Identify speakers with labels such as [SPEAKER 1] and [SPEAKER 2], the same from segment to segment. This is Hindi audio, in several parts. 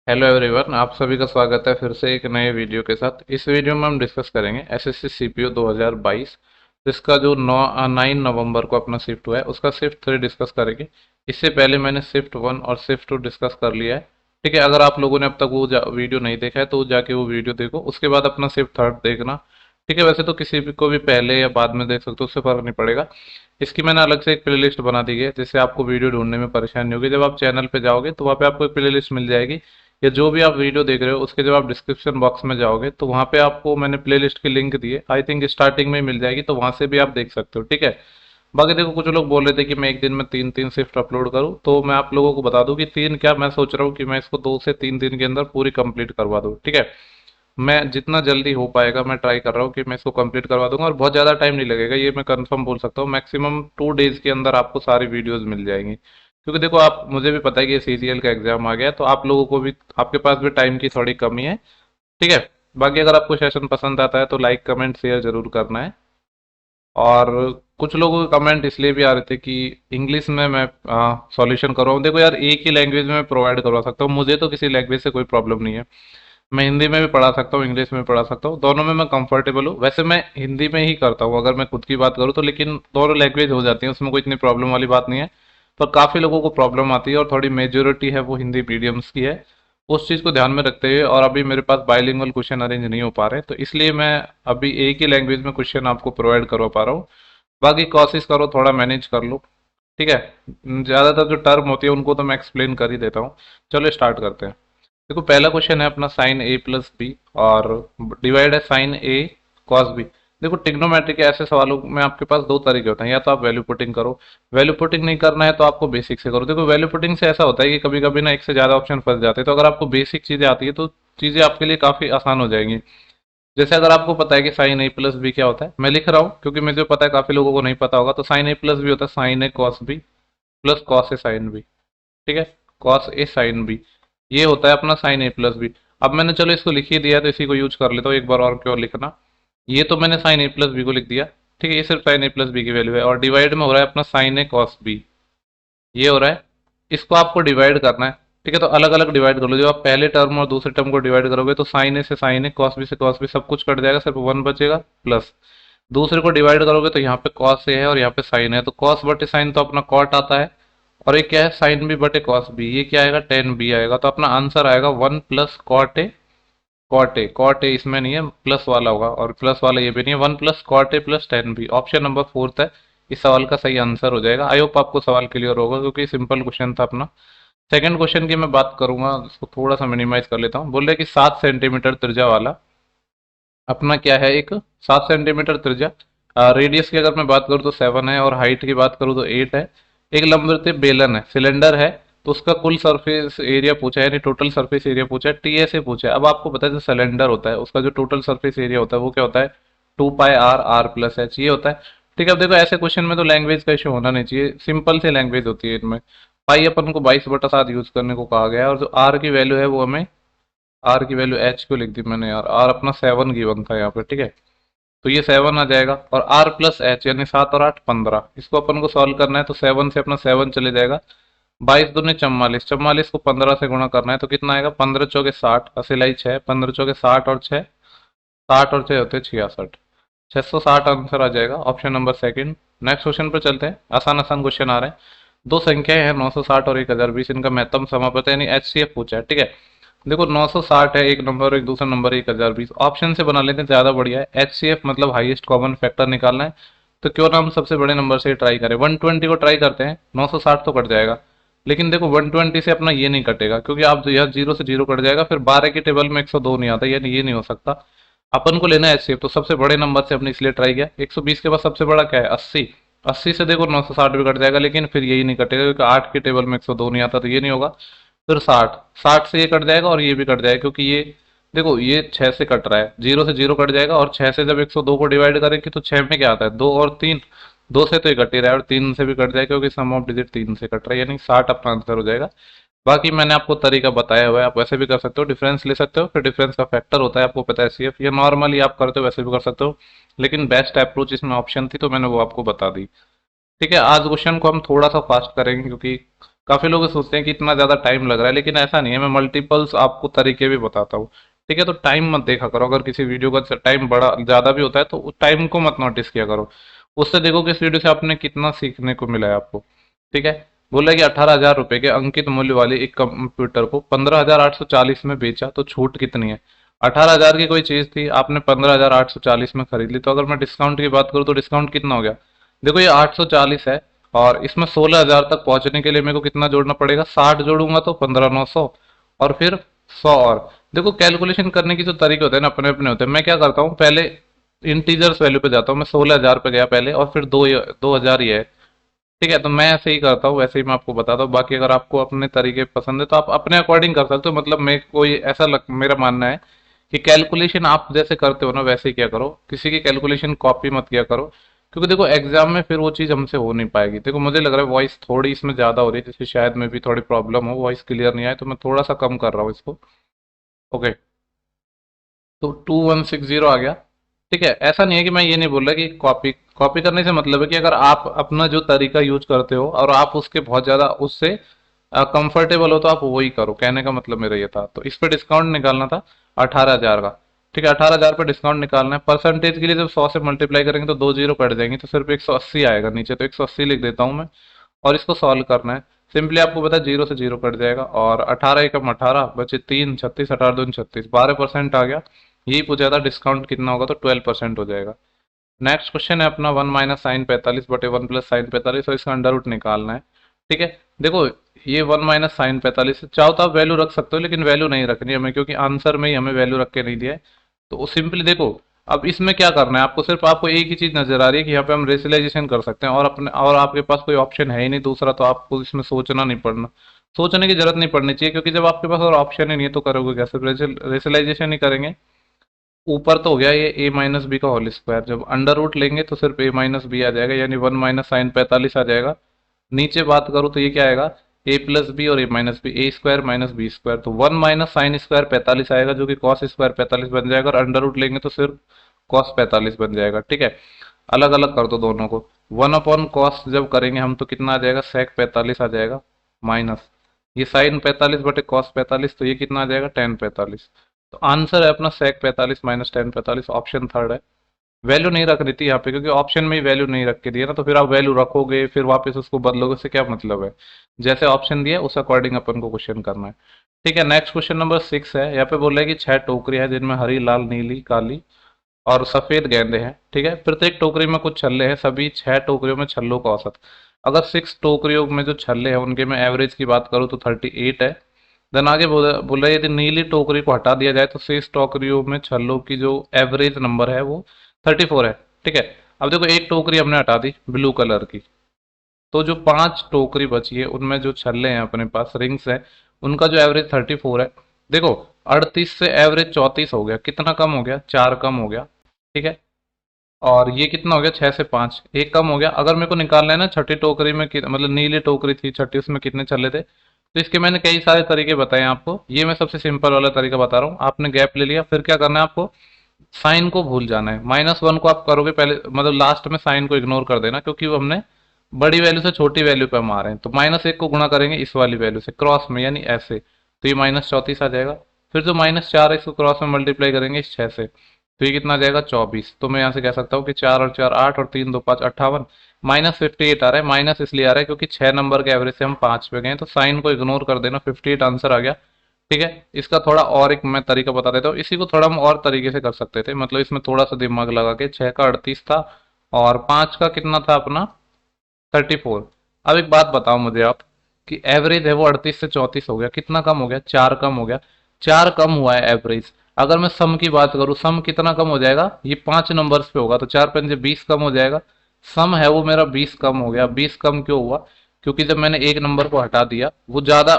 [SPEAKER 1] हेलो एवरीवन, आप सभी का स्वागत है फिर से एक नए वीडियो के साथ। इस वीडियो में हम डिस्कस करेंगे एसएससी सीपीयू 2022 जिसका जो 9 नवंबर को अपना शिफ्ट हुआ है उसका शिफ्ट 3 डिस्कस करेंगे। इससे पहले मैंने शिफ्ट 1 और शिफ्ट 2 डिस्कस कर लिया है। ठीक है, अगर आप लोगों ने अब तक वो वीडियो नहीं देखा है तो जाके वो वीडियो देखो, उसके बाद अपना शिफ्ट 3 देखना। ठीक है, वैसे तो किसी भी को भी पहले या बाद में देख सकते हो, उससे फर्क नहीं पड़ेगा। इसकी मैंने अलग से एक प्लेलिस्ट बना दी है जिससे आपको वीडियो ढूंढने में परेशानी होगी। जब आप चैनल पे जाओगे तो वहाँ पे आपको एक प्लेलिस्ट मिल जाएगी, या जो भी आप वीडियो देख रहे हो उसके जब आप डिस्क्रिप्शन बॉक्स में जाओगे तो वहाँ पे आपको मैंने प्लेलिस्ट की लिंक दी है। आई थिंक स्टार्टिंग में ही मिल जाएगी, तो वहाँ से भी आप देख सकते हो। ठीक है, बाकी देखो, कुछ लोग बोल रहे थे कि मैं एक दिन में 3 3 शिफ्ट अपलोड करूँ, तो मैं आप लोगों को बता दूं कि तीन क्या, मैं सोच रहा हूँ कि मैं इसको 2 से 3 दिन के अंदर पूरी कंप्लीट करवा दूँ। ठीक है, मैं जितना जल्दी हो पाएगा मैं ट्राई कर रहा हूँ कि मैं इसको कंप्लीट करवा दूंगा, और बहुत ज़्यादा टाइम नहीं लगेगा, ये मैं कंफर्म बोल सकता हूँ। मैक्सिमम 2 डेज के अंदर आपको सारी वीडियोस मिल जाएंगी, क्योंकि देखो, आप, मुझे भी पता है कि ये सीजीएल का एग्जाम आ गया है, तो आप लोगों को भी, आपके पास भी टाइम की थोड़ी कमी है। ठीक है, बाकी अगर आपको सेशन पसंद आता है तो लाइक कमेंट शेयर जरूर करना है। और कुछ लोगों के कमेंट इसलिए भी आ रहे थे कि इंग्लिश में मैं सॉल्यूशन कर रहा हूँ। देखो यार, एक ही लैंग्वेज में मैं प्रोवाइड करवा सकता हूँ, मुझे तो किसी लैंग्वेज से कोई प्रॉब्लम नहीं है। मैं हिंदी में भी पढ़ा सकता हूँ, इंग्लिश में भी पढ़ा सकता हूँ, दोनों में मैं कंफर्टेबल हूँ। वैसे मैं हिंदी में ही करता हूँ अगर मैं खुद की बात करूँ तो, लेकिन दोनों लैंग्वेज हो जाती है, उसमें कोई इतनी प्रॉब्लम वाली बात नहीं है। पर काफ़ी लोगों को प्रॉब्लम आती है, और थोड़ी मेजोरिटी है वो हिंदी मीडियम्स की है। उस चीज़ को ध्यान में रखते हुए, और अभी मेरे पास बाइलिंगुअल क्वेश्चन अरेंज नहीं हो पा रहे, तो इसलिए मैं अभी एक ही लैंग्वेज में क्वेश्चन आपको प्रोवाइड करवा पा रहा हूँ। बाकी कोशिश करो थोड़ा मैनेज कर लो। ठीक है, ज़्यादातर जो टर्म होती है उनको तो मैं एक्सप्लेन कर ही देता हूँ। चलो स्टार्ट करते हैं। देखो, पहला क्वेश्चन है अपना साइन ए प्लस बी, और डिवाइड है साइन ए कॉस बी। देखो, टिग्नोमेट्री के ऐसे सवालों में आपके पास दो तरीके होते हैं, या तो आप वैल्यू पुटिंग करो, वैल्यू पुटिंग नहीं करना है तो आपको बेसिक से करो। देखो, वैल्यू पुटिंग से ऐसा होता है कि कभी कभी ना एक से ज़्यादा ऑप्शन फंस जाते हैं, तो अगर आपको बेसिक चीज़ें आती है तो चीज़ें आपके लिए काफ़ी आसान हो जाएंगी। जैसे अगर आपको पता है कि साइन ए प्लस बी क्या होता है, मैं लिख रहा हूँ क्योंकि मुझे पता है काफ़ी लोगों को नहीं पता होगा। तो साइन ए प्लस बी होता है sign A cos B plus cos A sine B. ठीक है, कॉस ए साइन बी, ये होता है अपना साइन ए प्लस बी। अब मैंने, चलो इसको लिख ही दिया तो इसी को यूज कर लेता हूँ एक बार और, क्यों लिखना। ये तो मैंने साइन ए प्लस बी को लिख दिया। ठीक है, ये सिर्फ साइन ए प्लस बी की वैल्यू है, और डिवाइड में हो रहा है अपना साइन ए कॉस बी, ये हो रहा है। इसको आपको डिवाइड करना है। ठीक है, तो अलग अलग डिवाइड कर लो। जब आप पहले टर्म और दूसरे टर्म को डिवाइड करोगे तो साइन ए से साइन ए, कॉस बी से कॉस बी, सब कुछ कट जाएगा, सिर्फ वन बचेगा प्लस। दूसरे को डिवाइड करोगे तो यहाँ पे कॉस ए है और यहाँ पे साइन है, तो कॉस बटे साइन तो अपना कॉट आता है, और ये क्या है, साइन बी बटे कॉस बी, ये क्या आएगा, टेन बी आएगा। तो अपना आंसर आएगा 1 plus cot A, cot A, cot A इसमें नहीं है, प्लस वाला होगा, और प्लस वाला ये भी नहीं है, 1 plus cot A plus 10 B. Option number fourth है इस सवाल का सही आंसर हो जाएगा। आई होप आपको सवाल क्लियर होगा, क्योंकि सिंपल क्वेश्चन था अपना। सेकंड क्वेश्चन की मैं बात करूंगा, इसको थोड़ा सा मिनिमाइज कर लेता हूँ। बोल रहे कि 7 सेंटीमीटर त्रिज्या वाला अपना क्या है, एक 7 सेंटीमीटर त्रिज्या, रेडियस की अगर मैं बात करूँ तो 7 है, और हाइट की बात करूँ तो 8 है। एक लंबवत बेलन है, सिलेंडर है, तो उसका कुल सरफेस एरिया पूछा है, यानी टोटल सरफेस एरिया पूछा है, टीए से पूछा है। अब आपको पता है जो सिलेंडर होता है उसका जो टोटल सरफेस एरिया होता है वो क्या होता है, 2 पाई आर आर प्लस एच, ये होता है। ठीक है, अब देखो, ऐसे क्वेश्चन में तो लैंग्वेज का इशू होना नहीं चाहिए, सिंपल सी लैंग्वेज होती है इनमें। पाई अपन को 22/7 यूज करने को कहा गया है, और जो आर की वैल्यू है वो हमें, आर की वैल्यू एच क्यों लिख दी मैंने यार, आर अपना 7 गिवन था यहाँ पे। ठीक है, तो ये 7 आ जाएगा, और आर प्लस एच यानी 7 और 8 15, इसको अपन को सॉल्व करना है, तो 7 से अपना 7 चले जाएगा। 22 दूनी 44, 44 को 15 से गुणा करना है तो कितना आएगा, 15 चौके 60, असिलाई 6, 15 चौके 60 और 6, 60 और 6 होते हैं 66, 660 आंसर आ जाएगा, option number second. Next question पर चलते हैं, आसान आसान क्वेश्चन आ रहे हैं। दो संख्याएं हैं 960 और 1020, इनका महत्तम समापत यानी एचसीएफ पूछा है। ठीक है, देखो, 960 है एक नंबर, और एक दूसरा नंबर 1020, ऑप्शन से बना लेते हैं, ज्यादा बढ़िया है। एचसीएफ मतलब हाईएस्ट कॉमन फैक्टर निकालना है, तो क्यों ना हम सबसे बड़े नंबर से ट्राई करें, 120 को ट्राई करते हैं। 960 तो कट जाएगा, लेकिन देखो 120 से अपना ये नहीं कटेगा, क्योंकि आप यह जीरो से जीरो कट जाएगा, फिर 12 की टेबल में 102 नहीं आता, यानी ये नहीं हो सकता। अपन को लेना है एचसीएफ, तो सबसे बड़े नंबर से हमने इसलिए ट्राई किया। 120 के बाद सबसे बड़ा क्या है, 80, 80 से देखो 960 भी कट जाएगा, लेकिन फिर यही नहीं कटेगा, क्योंकि 8 की टेबल में 102 नहीं आता, तो ये नहीं होगा। फिर 60, 60 से ये कट जाएगा, और ये भी कट जाएगा, क्योंकि ये, देखो, ये 6 से कट रहा है, जीरो से जीरो कट जाएगा, और 6 से जब 102 को डिवाइड करेंगे तो 6 में क्या आता है, 2 और 3, 2 से तो ये कट ही रहा है, और 3 से भी कट जाएगा, क्योंकि सम ऑफ डिजिट 3 से कट रहा है, यानी 60 अपना आंसर हो जाएगा। बाकी मैंने आपको तरीका बताया हुआ है, आप वैसे भी कर सकते हो, डिफरेंस ले सकते हो, फिर डिफरेंस का फैक्टर होता है, आपको पता है सीएफ, ये नॉर्मली आप करते हो वैसे भी कर सकते हो, लेकिन बेस्ट अप्रोच इसमें ऑप्शन थी तो मैंने वो आपको बता दी। ठीक है, आज क्वेश्चन को हम थोड़ा सा फास्ट करेंगे, क्योंकि काफी लोग सोचते हैं कि इतना ज्यादा टाइम लग रहा है, लेकिन ऐसा नहीं है। मैं मल्टीपल्स आपको तरीके भी बताता हूँ, ठीक है। तो टाइम मत देखा करो, अगर किसी वीडियो का टाइम बड़ा ज्यादा भी होता है तो टाइम को मत नोटिस किया करो। उससे देखो कि इस वीडियो से आपने कितना सीखने को मिला है आपको, ठीक है। बोला कि 18,000 रुपए के अंकित मूल्य वाले एक कंप्यूटर को 15,840 में बेचा तो छूट कितनी है। 18,000 की कोई चीज थी, आपने 15,840 में खरीद ली, तो अगर मैं डिस्काउंट की बात करूँ तो डिस्काउंट कितना हो गया। देखो ये 840 है, और इसमें 16,000 तक पहुंचने के लिए मेरे को कितना जोड़ना पड़ेगा, 60 जोड़ूंगा तो 15,900, और फिर 100। और देखो कैलकुलेशन करने की जो तरीके होते हैं ना, अपने अपने होते हैं। मैं क्या करता हूँ, पहले इंटीजर्स वैल्यू पे जाता हूँ। मैं 16,000 पे गया पहले, और फिर 2,000 ही है, ठीक है। तो मैं ऐसे ही करता हूँ, वैसे ही मैं आपको बताता हूँ। बाकी अगर आपको अपने तरीके पसंद है तो आप अपने अकॉर्डिंग कर सकते हो। मतलब मैं कोई ऐसा मेरा मानना है कि कैलकुलेशन आप जैसे करते हो ना वैसे ही किया करो, किसी की कैलकुलेशन कॉपी मत किया करो। क्योंकि देखो एग्जाम में फिर वो चीज़ हमसे हो नहीं पाएगी। देखो मुझे लग रहा है वॉइस थोड़ी इसमें ज़्यादा हो रही है, जैसे शायद में भी थोड़ी प्रॉब्लम हो, वॉइस क्लियर नहीं आए, तो मैं थोड़ा सा कम कर रहा हूँ इसको। ओके, तो 2160 आ गया, ठीक है। ऐसा नहीं है कि मैं ये नहीं बोल रहा कि कॉपी कॉपी करने से मतलब है कि अगर आप अपना जो तरीका यूज करते हो और आप उसके बहुत ज़्यादा उससे कंफर्टेबल हो तो आप वही करो। कहने का मतलब मेरा ये था। तो इस पे डिस्काउंट निकालना था 18,000 का, ठीक है। 18,000 पे डिस्काउंट निकालना है। परसेंटेज के लिए जब 100 से मल्टीप्लाई करेंगे तो 2 जीरो कट जाएंगे, तो सिर्फ 180 आएगा नीचे, तो 180 लिख देता हूँ मैं। और इसको सॉल्व करना है। सिंपली आपको पता है जीरो से जीरो कट जाएगा, और 18 एकम 18 बचे 3, 36, 18 दूनी 36, 12% आ गया। यही पूछा था डिस्काउंट कितना होगा, तो 12% हो जाएगा। नेक्स्ट क्वेश्चन है अपना 1 - sin 45/1 + sin 45, और इसका अंडर रूट निकालना है, ठीक है। देखो ये 1 - sin 45, चाहो तो आप वैल्यू रख सकते हो, लेकिन वैल्यू नहीं रखनी है हमें, क्योंकि आंसर में ही हमें वैल्यू रख के नहीं दिया है। तो सिंपली देखो, अब इसमें क्या करना है आपको, सिर्फ आपको एक ही चीज नजर आ रही है कि यहाँ पे हम रेशनलाइजेशन कर सकते हैं, और अपने और आपके पास कोई ऑप्शन है ही नहीं दूसरा, तो आपको इसमें सोचना नहीं पड़ना, सोचने की जरूरत नहीं पड़नी चाहिए। क्योंकि जब आपके पास और ऑप्शन ही नहीं है तो करोगे कैसे, रेशनलाइजेशन ही करेंगे। ऊपर तो हो गया ये a - b का होल स्क्वायर, जब अंडर रूट लेंगे तो सिर्फ a - b आ जाएगा, यानी 1 - sin 45 आ जाएगा। नीचे बात करूँ तो ये क्या आएगा, a+b और a - b, a² - b², तो 1 - sin² 45 आएगा, जो कि cos² 45 बन जाएगा, और अंडर रूट लेंगे तो सिर्फ cos 45 बन जाएगा, ठीक है। अलग अलग कर दो दोनों को। 1/cos जब करेंगे हम तो कितना आ जाएगा, sec 45 आ जाएगा, माइनस ये sin 45 बटे cos 45, तो ये कितना आ जाएगा, tan 45। तो आंसर है अपना sec 45 - tan 45, ऑप्शन थर्ड है। वैल्यू नहीं रख रही थी यहाँ पे, क्योंकि ऑप्शन में ही वैल्यू नहीं रख के दिया ना, तो फिर आप वैल्यू रखोगे फिर वापस उसको बदलोगे, उससे क्या मतलब है। जैसे ऑप्शन दिया उस अकॉर्डिंग अपन को क्वेश्चन करना है, ठीक है। नेक्स्ट क्वेश्चन नंबर 6 है। यहाँ पे बोल रहा है कि 6 टोकरी है जिनमें हरी, लाल, नीली, काली और सफेद गेंदे हैं, ठीक है। प्रत्येक टोकरी में कुछ छल्ले हैं, सभी 6 टोकरियों में छल्लों का औसत। अगर 6 टोकरियों में जो छल्ले हैं उनके मैं एवरेज की बात करूँ तो 38 है। देन आगे बोल रहा है यदि नीली टोकरी को हटा दिया जाए तो शेष टोकरियों में छल्लों की जो एवरेज नंबर है वो 34 है, ठीक है। अब देखो एक टोकरी हमने हटा दी ब्लू कलर की, तो जो 5 टोकरी बची है उनमें जो छल्ले हैं अपने पास, रिंग्स है, उनका जो एवरेज 34 है। देखो 38 से एवरेज 34 हो गया, कितना कम हो गया, 4 कम हो गया, ठीक है। और ये कितना हो गया, 6 से 5, एक कम हो गया। अगर मेरे को निकालना है ना छठी टोकरी में मतलब नीली टोकरी थी छठी, उसमें कितने छल्ले थे, तो इसके मैंने कई सारे तरीके बताए आपको। ये मैं सबसे सिंपल वाला तरीका बता रहा हूँ। आपने गैप ले लिया, फिर क्या करना है आपको, साइन को भूल जाना है। -1 को आप करोगे पहले, मतलब लास्ट में साइन को इग्नोर कर देना, क्योंकि वो हमने बड़ी वैल्यू से छोटी वैल्यू पे हम आ रहे हैं। तो -1 को गुणा करेंगे इस वाली वैल्यू से क्रॉस में, यानी ऐसे, तो ये -34 आ जाएगा। फिर जो -4 है इसको क्रॉस में मल्टीप्लाई करेंगे इस 6 से, तो ये कितना आ जाएगा, 24। तो मैं यहाँ से कह सकता हूँ कि 4 और 4 8 और 3 2 5 58, -58 आ रहा है। माइनस इसलिए आ रहा है क्योंकि 6 नंबर के एवरेज से हम 5 पे गए, तो साइन को इग्नोर कर देना, 58 आंसर आ गया, ठीक है। इसका थोड़ा और एक मैं तरीका बता देता हूँ, इसी को थोड़ा हम और तरीके से कर सकते थे। मतलब इसमें थोड़ा सा दिमाग लगा के, 6 का 38 था और 5 का कितना था अपना 34। अब एक बात बताओ मुझे आप, कि एवरेज है वो 38 से 34 हो गया, कितना कम हो गया, 4 कम हो गया, 4 कम हुआ है एवरेज। अगर मैं सम की बात करूं, सम कितना कम हो जाएगा, ये 5 नंबर्स पे होगा, तो 4 × 5 = 20 कम हो जाएगा। सम है वो मेरा 20 कम हो गया। 20 कम क्यों हुआ, क्योंकि जब मैंने एक नंबर को हटा दिया वो ज्यादा,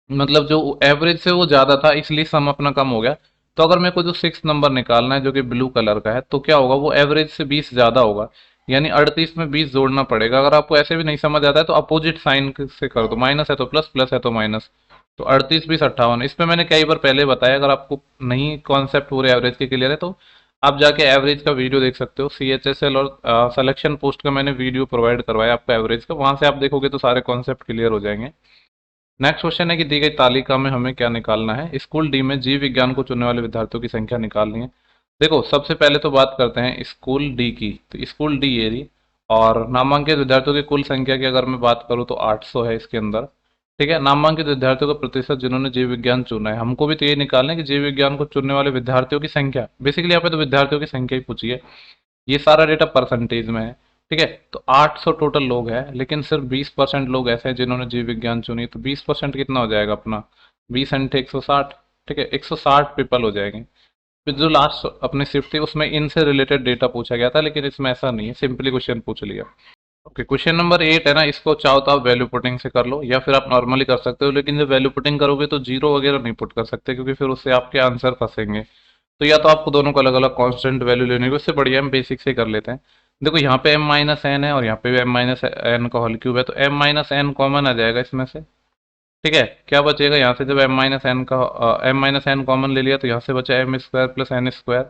[SPEAKER 1] मतलब जो एवरेज से वो ज्यादा था, इसलिए सम अपना कम हो गया। तो अगर मेरे को जो 6 नंबर निकालना है जो कि ब्लू कलर का है, तो क्या होगा, वो एवरेज से 20 ज्यादा होगा, यानी 38 में 20 जोड़ना पड़ेगा। अगर आपको ऐसे भी नहीं समझ आता है तो अपोजिट साइन से कर दो, माइनस है तो प्लस, प्लस है तो माइनस। तो 38 20 58, इस पे मैंने कई बार पहले बताया, अगर आपको नहीं कॉन्सेप्ट पूरे एवरेज के क्लियर है तो आप जाके एवरेज का वीडियो देख सकते हो, CHSL और सिलेक्शन पोस्ट का मैंने वीडियो प्रोवाइड करवाया आपको एवरेज का, वहां से आप देखोगे तो सारे कॉन्सेप्ट क्लियर हो जाएंगे। नेक्स्ट क्वेश्चन है कि दी गई तालिका में हमें क्या निकालना है। स्कूल डी में जीव विज्ञान को चुनने वाले विद्यार्थियों की संख्या निकालनी है। देखो सबसे पहले तो बात करते हैं स्कूल डी की, तो स्कूल डी ये रही, और नामांकित विद्यार्थियों की कुल संख्या की अगर मैं बात करूँ तो 800 है इसके अंदर। ठीक है, नामांकित विद्यार्थियों का प्रतिशत जिन्होंने जीव विज्ञान चुना है, हमको भी तो ये निकालना है कि जीव विज्ञान को चुनने वाले विद्यार्थियों की संख्या, बेसिकली यहाँ पे तो विद्यार्थियों की संख्या ही पूछी है, ये सारा डेटा परसेंटेज में है। ठीक है, तो 800 टोटल लोग हैं, लेकिन सिर्फ 20% लोग ऐसे हैं जिन्होंने जीव विज्ञान चुनी, तो 20% कितना हो जाएगा अपना, 20 × 160। ठीक है, 160 पीपल हो जाएंगे। फिर जो लास्ट अपनी शिफ्ट थी उसमें इनसे रिलेटेड डेटा पूछा गया था, लेकिन इसमें ऐसा नहीं है, सिंपली क्वेश्चन पूछ लिया। ओके, क्वेश्चन नंबर 8 है ना, इसको चाहो तो आप वैल्यू पुटिंग से कर लो या फिर आप नॉर्मली कर सकते हो, लेकिन जब वैल्यू पुटिंग करोगे तो जीरो वगैरह नहीं पुट कर सकते, क्योंकि फिर उससे आपके आंसर फंसेंगे। तो या तो आपको दोनों को अलग अलग कांस्टेंट वैल्यू लेने को, उससे बढ़िया हम बेसिक से कर लेते हैं। देखो यहाँ पे m-n है और यहाँ पे भी m-n का होल क्यूब है, तो m-n कॉमन आ जाएगा इसमें से। ठीक है, क्या बचेगा यहाँ से, जब m-n कॉमन ले लिया तो यहाँ से बचा m² + n²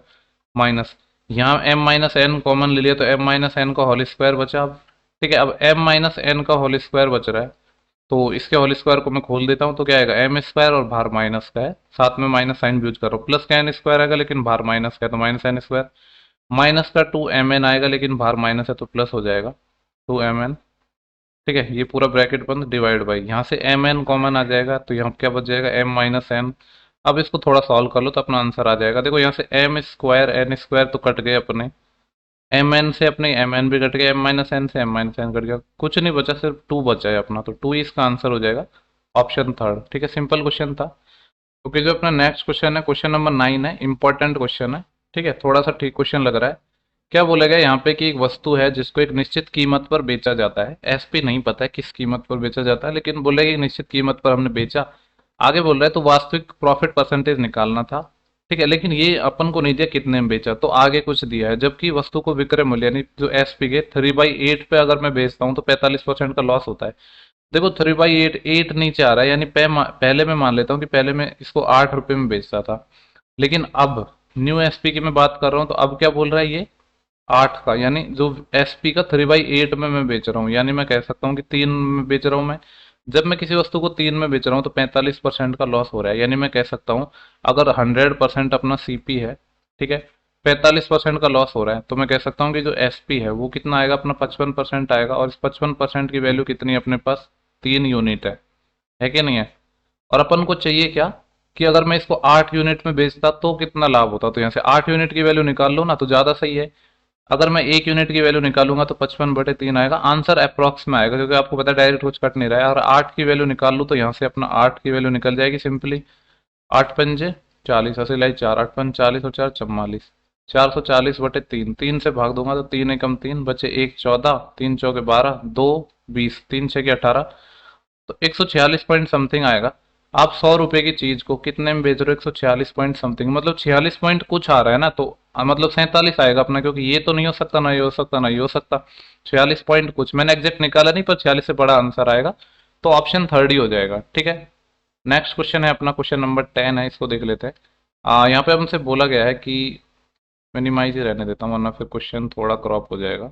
[SPEAKER 1] माइनस, यहाँ m-n कॉमन ले लिया तो m-n का होल स्क्वायर बचा अब। ठीक है, अब m-n का होल स्क्वायर बच रहा है, तो इसके होल स्क्वायर को मैं खोल देता हूँ, तो क्या आएगा m² और बाहर माइनस का है, साथ में माइनस साइन भी यूज करो, प्लस का n² आएगा लेकिन बाहर माइनस का है तो -n², माइनस का 2mn आएगा लेकिन बाहर माइनस है तो प्लस हो जाएगा 2mn। ठीक है, ये पूरा ब्रैकेट बंद, डिवाइड बाई, यहाँ से mn कॉमन आ जाएगा तो यहाँ क्या बच जाएगा m-n। अब इसको थोड़ा सॉल्व कर लो तो अपना आंसर आ जाएगा। देखो यहाँ से m² n² तो कट गए अपने, mn से अपने mn भी कट गया, m-n से m-n कट गया, कुछ नहीं बचा, सिर्फ 2 बचा है अपना, तो 2 इसका आंसर हो जाएगा, ऑप्शन थर्ड। ठीक है, सिंपल क्वेश्चन था। ओके, जो अपना नेक्स्ट क्वेश्चन है, क्वेश्चन नंबर 9 है, इंपॉर्टेंट क्वेश्चन है। ठीक है, थोड़ा सा ठीक क्वेश्चन लग रहा है। क्या बोला गया यहाँ पे कि एक वस्तु है जिसको एक निश्चित कीमत पर बेचा जाता है, एसपी नहीं पता है किस कीमत पर बेचा जाता है, लेकिन बोला कि एक निश्चित कीमत पर हमने बेचा। आगे बोल रहा है तो वास्तविक प्रॉफिट परसेंटेज निकालना था। ठीक है, लेकिन ये अपन को नहीं दिया कितने में बेचा, तो आगे कुछ दिया है, जबकि वस्तु को विक्रय मूल्य यानी जो एसपी के 3/8 पे अगर मैं बेचता हूँ तो 45% का लॉस होता है। देखो 3/8, 8 नीचे आ रहा है, यानी पहले मैं मान लेता हूँ कि पहले मैं इसको 8 रुपये में बेचता था, लेकिन अब न्यू एसपी की मैं बात कर रहा हूँ, तो अब क्या बोल रहा है ये 8 का, यानी जो एसपी का 3/8 में मैं बेच रहा हूँ, यानी मैं कह सकता हूँ कि 3 में बेच रहा हूँ मैं। जब मैं किसी वस्तु को 3 में बेच रहा हूँ तो 45% का लॉस हो रहा है, यानी मैं कह सकता हूँ अगर 100% अपना सीपी है, ठीक है, 45% का लॉस हो रहा है, तो मैं कह सकता हूँ कि जो एसपी है वो कितना आएगा अपना 55% आएगा, और इस 55% की वैल्यू कितनी है अपने पास, 3 यूनिट है कि नहीं है। और अपन को चाहिए क्या, कि अगर मैं इसको 8 यूनिट में बेचता तो कितना लाभ होता, तो यहाँ से 8 यूनिट की वैल्यू निकाल लो ना तो ज़्यादा सही है। अगर मैं 1 यूनिट की वैल्यू निकालूंगा तो 55/3 आएगा, आंसर अप्रॉक्स में आएगा, क्योंकि आपको पता है डायरेक्ट कुछ कट नहीं रहा है। और 8 की वैल्यू निकाल लूँ तो यहाँ से अपना 8 की वैल्यू निकल जाएगी सिंपली, 8×5 = 40, असी लाई 4, 8×5 = 40 और 4 = 44, 440/3, 3 से भाग दूंगा तो 3 × 1 = 3, बचे 1 14, 3 × 4 = 12, 2 20, 3 × 6 = 18, तो 146 पॉइंट समथिंग आएगा। आप 100 रुपए की चीज को कितने में बेच रहे हो, 146 पॉइंट समथिंग, मतलब 46 पॉइंट कुछ आ रहा है ना, तो मतलब 47 आएगा अपना, क्योंकि ये तो नहीं हो सकता, ना ये हो सकता, ना ये हो सकता, 46 पॉइंट कुछ, मैंने एग्जैक्ट निकाला नहीं पर 46 से बड़ा आंसर आएगा, तो ऑप्शन थर्ड ही हो जाएगा। ठीक है, नेक्स्ट क्वेश्चन है अपना, क्वेश्चन नंबर 10 है, इसको देख लेते हैं। यहाँ पे हमसे बोला गया है कि, मिनिमाइज ही रहने देता हूँ वरना फिर क्वेश्चन थोड़ा क्रॉप हो जाएगा।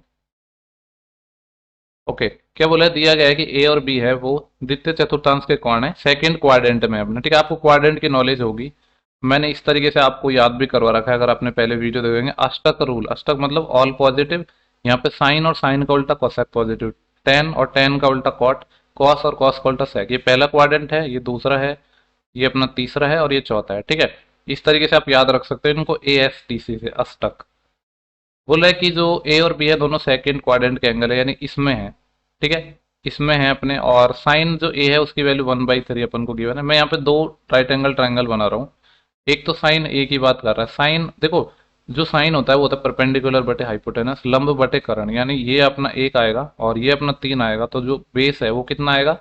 [SPEAKER 1] ओके, क्या बोला है, दिया गया है कि ए और बी है वो द्वितीय चतुर्थांश के कौन है, सेकंड क्वाड्रेंट में अपने। ठीक है, आपको क्वाड्रेंट की नॉलेज होगी, मैंने इस तरीके से आपको याद भी करवा रखा है, अगर आपने पहले वीडियो देखेंगे। अष्टक रूल, अष्टक मतलब ऑल पॉजिटिव, यहाँ पे साइन और साइन का उल्टा कोसेक पॉजिटिव, टेन और टेन का उल्टा कॉट, कॉस और कॉस का उल्टा सेक, ये पहला क्वाड्रेंट है, ये दूसरा है, ये अपना तीसरा है और ये चौथा है। ठीक है, इस तरीके से आप याद रख सकते हो इनको, ASTC से, अष्टक। बोला है कि जो ए और बी है दोनों सेकंड क्वाड्रेंट के एंगल है, यानी इसमें है। ठीक है, इसमें है अपने, और साइन जो ए है उसकी वैल्यू 1/3 अपन को गिवन है। मैं यहाँ पे दो राइट एंगल ट्रायंगल बना रहा हूँ, एक तो साइन ए की बात कर रहा है। साइन देखो, जो साइन होता है वो होता है परपेंडिकुलर बटे हाइपोटेनस, लंब बटे कर्ण, यानी ये अपना 1 आएगा और ये अपना 3 आएगा, तो जो बेस है वो कितना आएगा,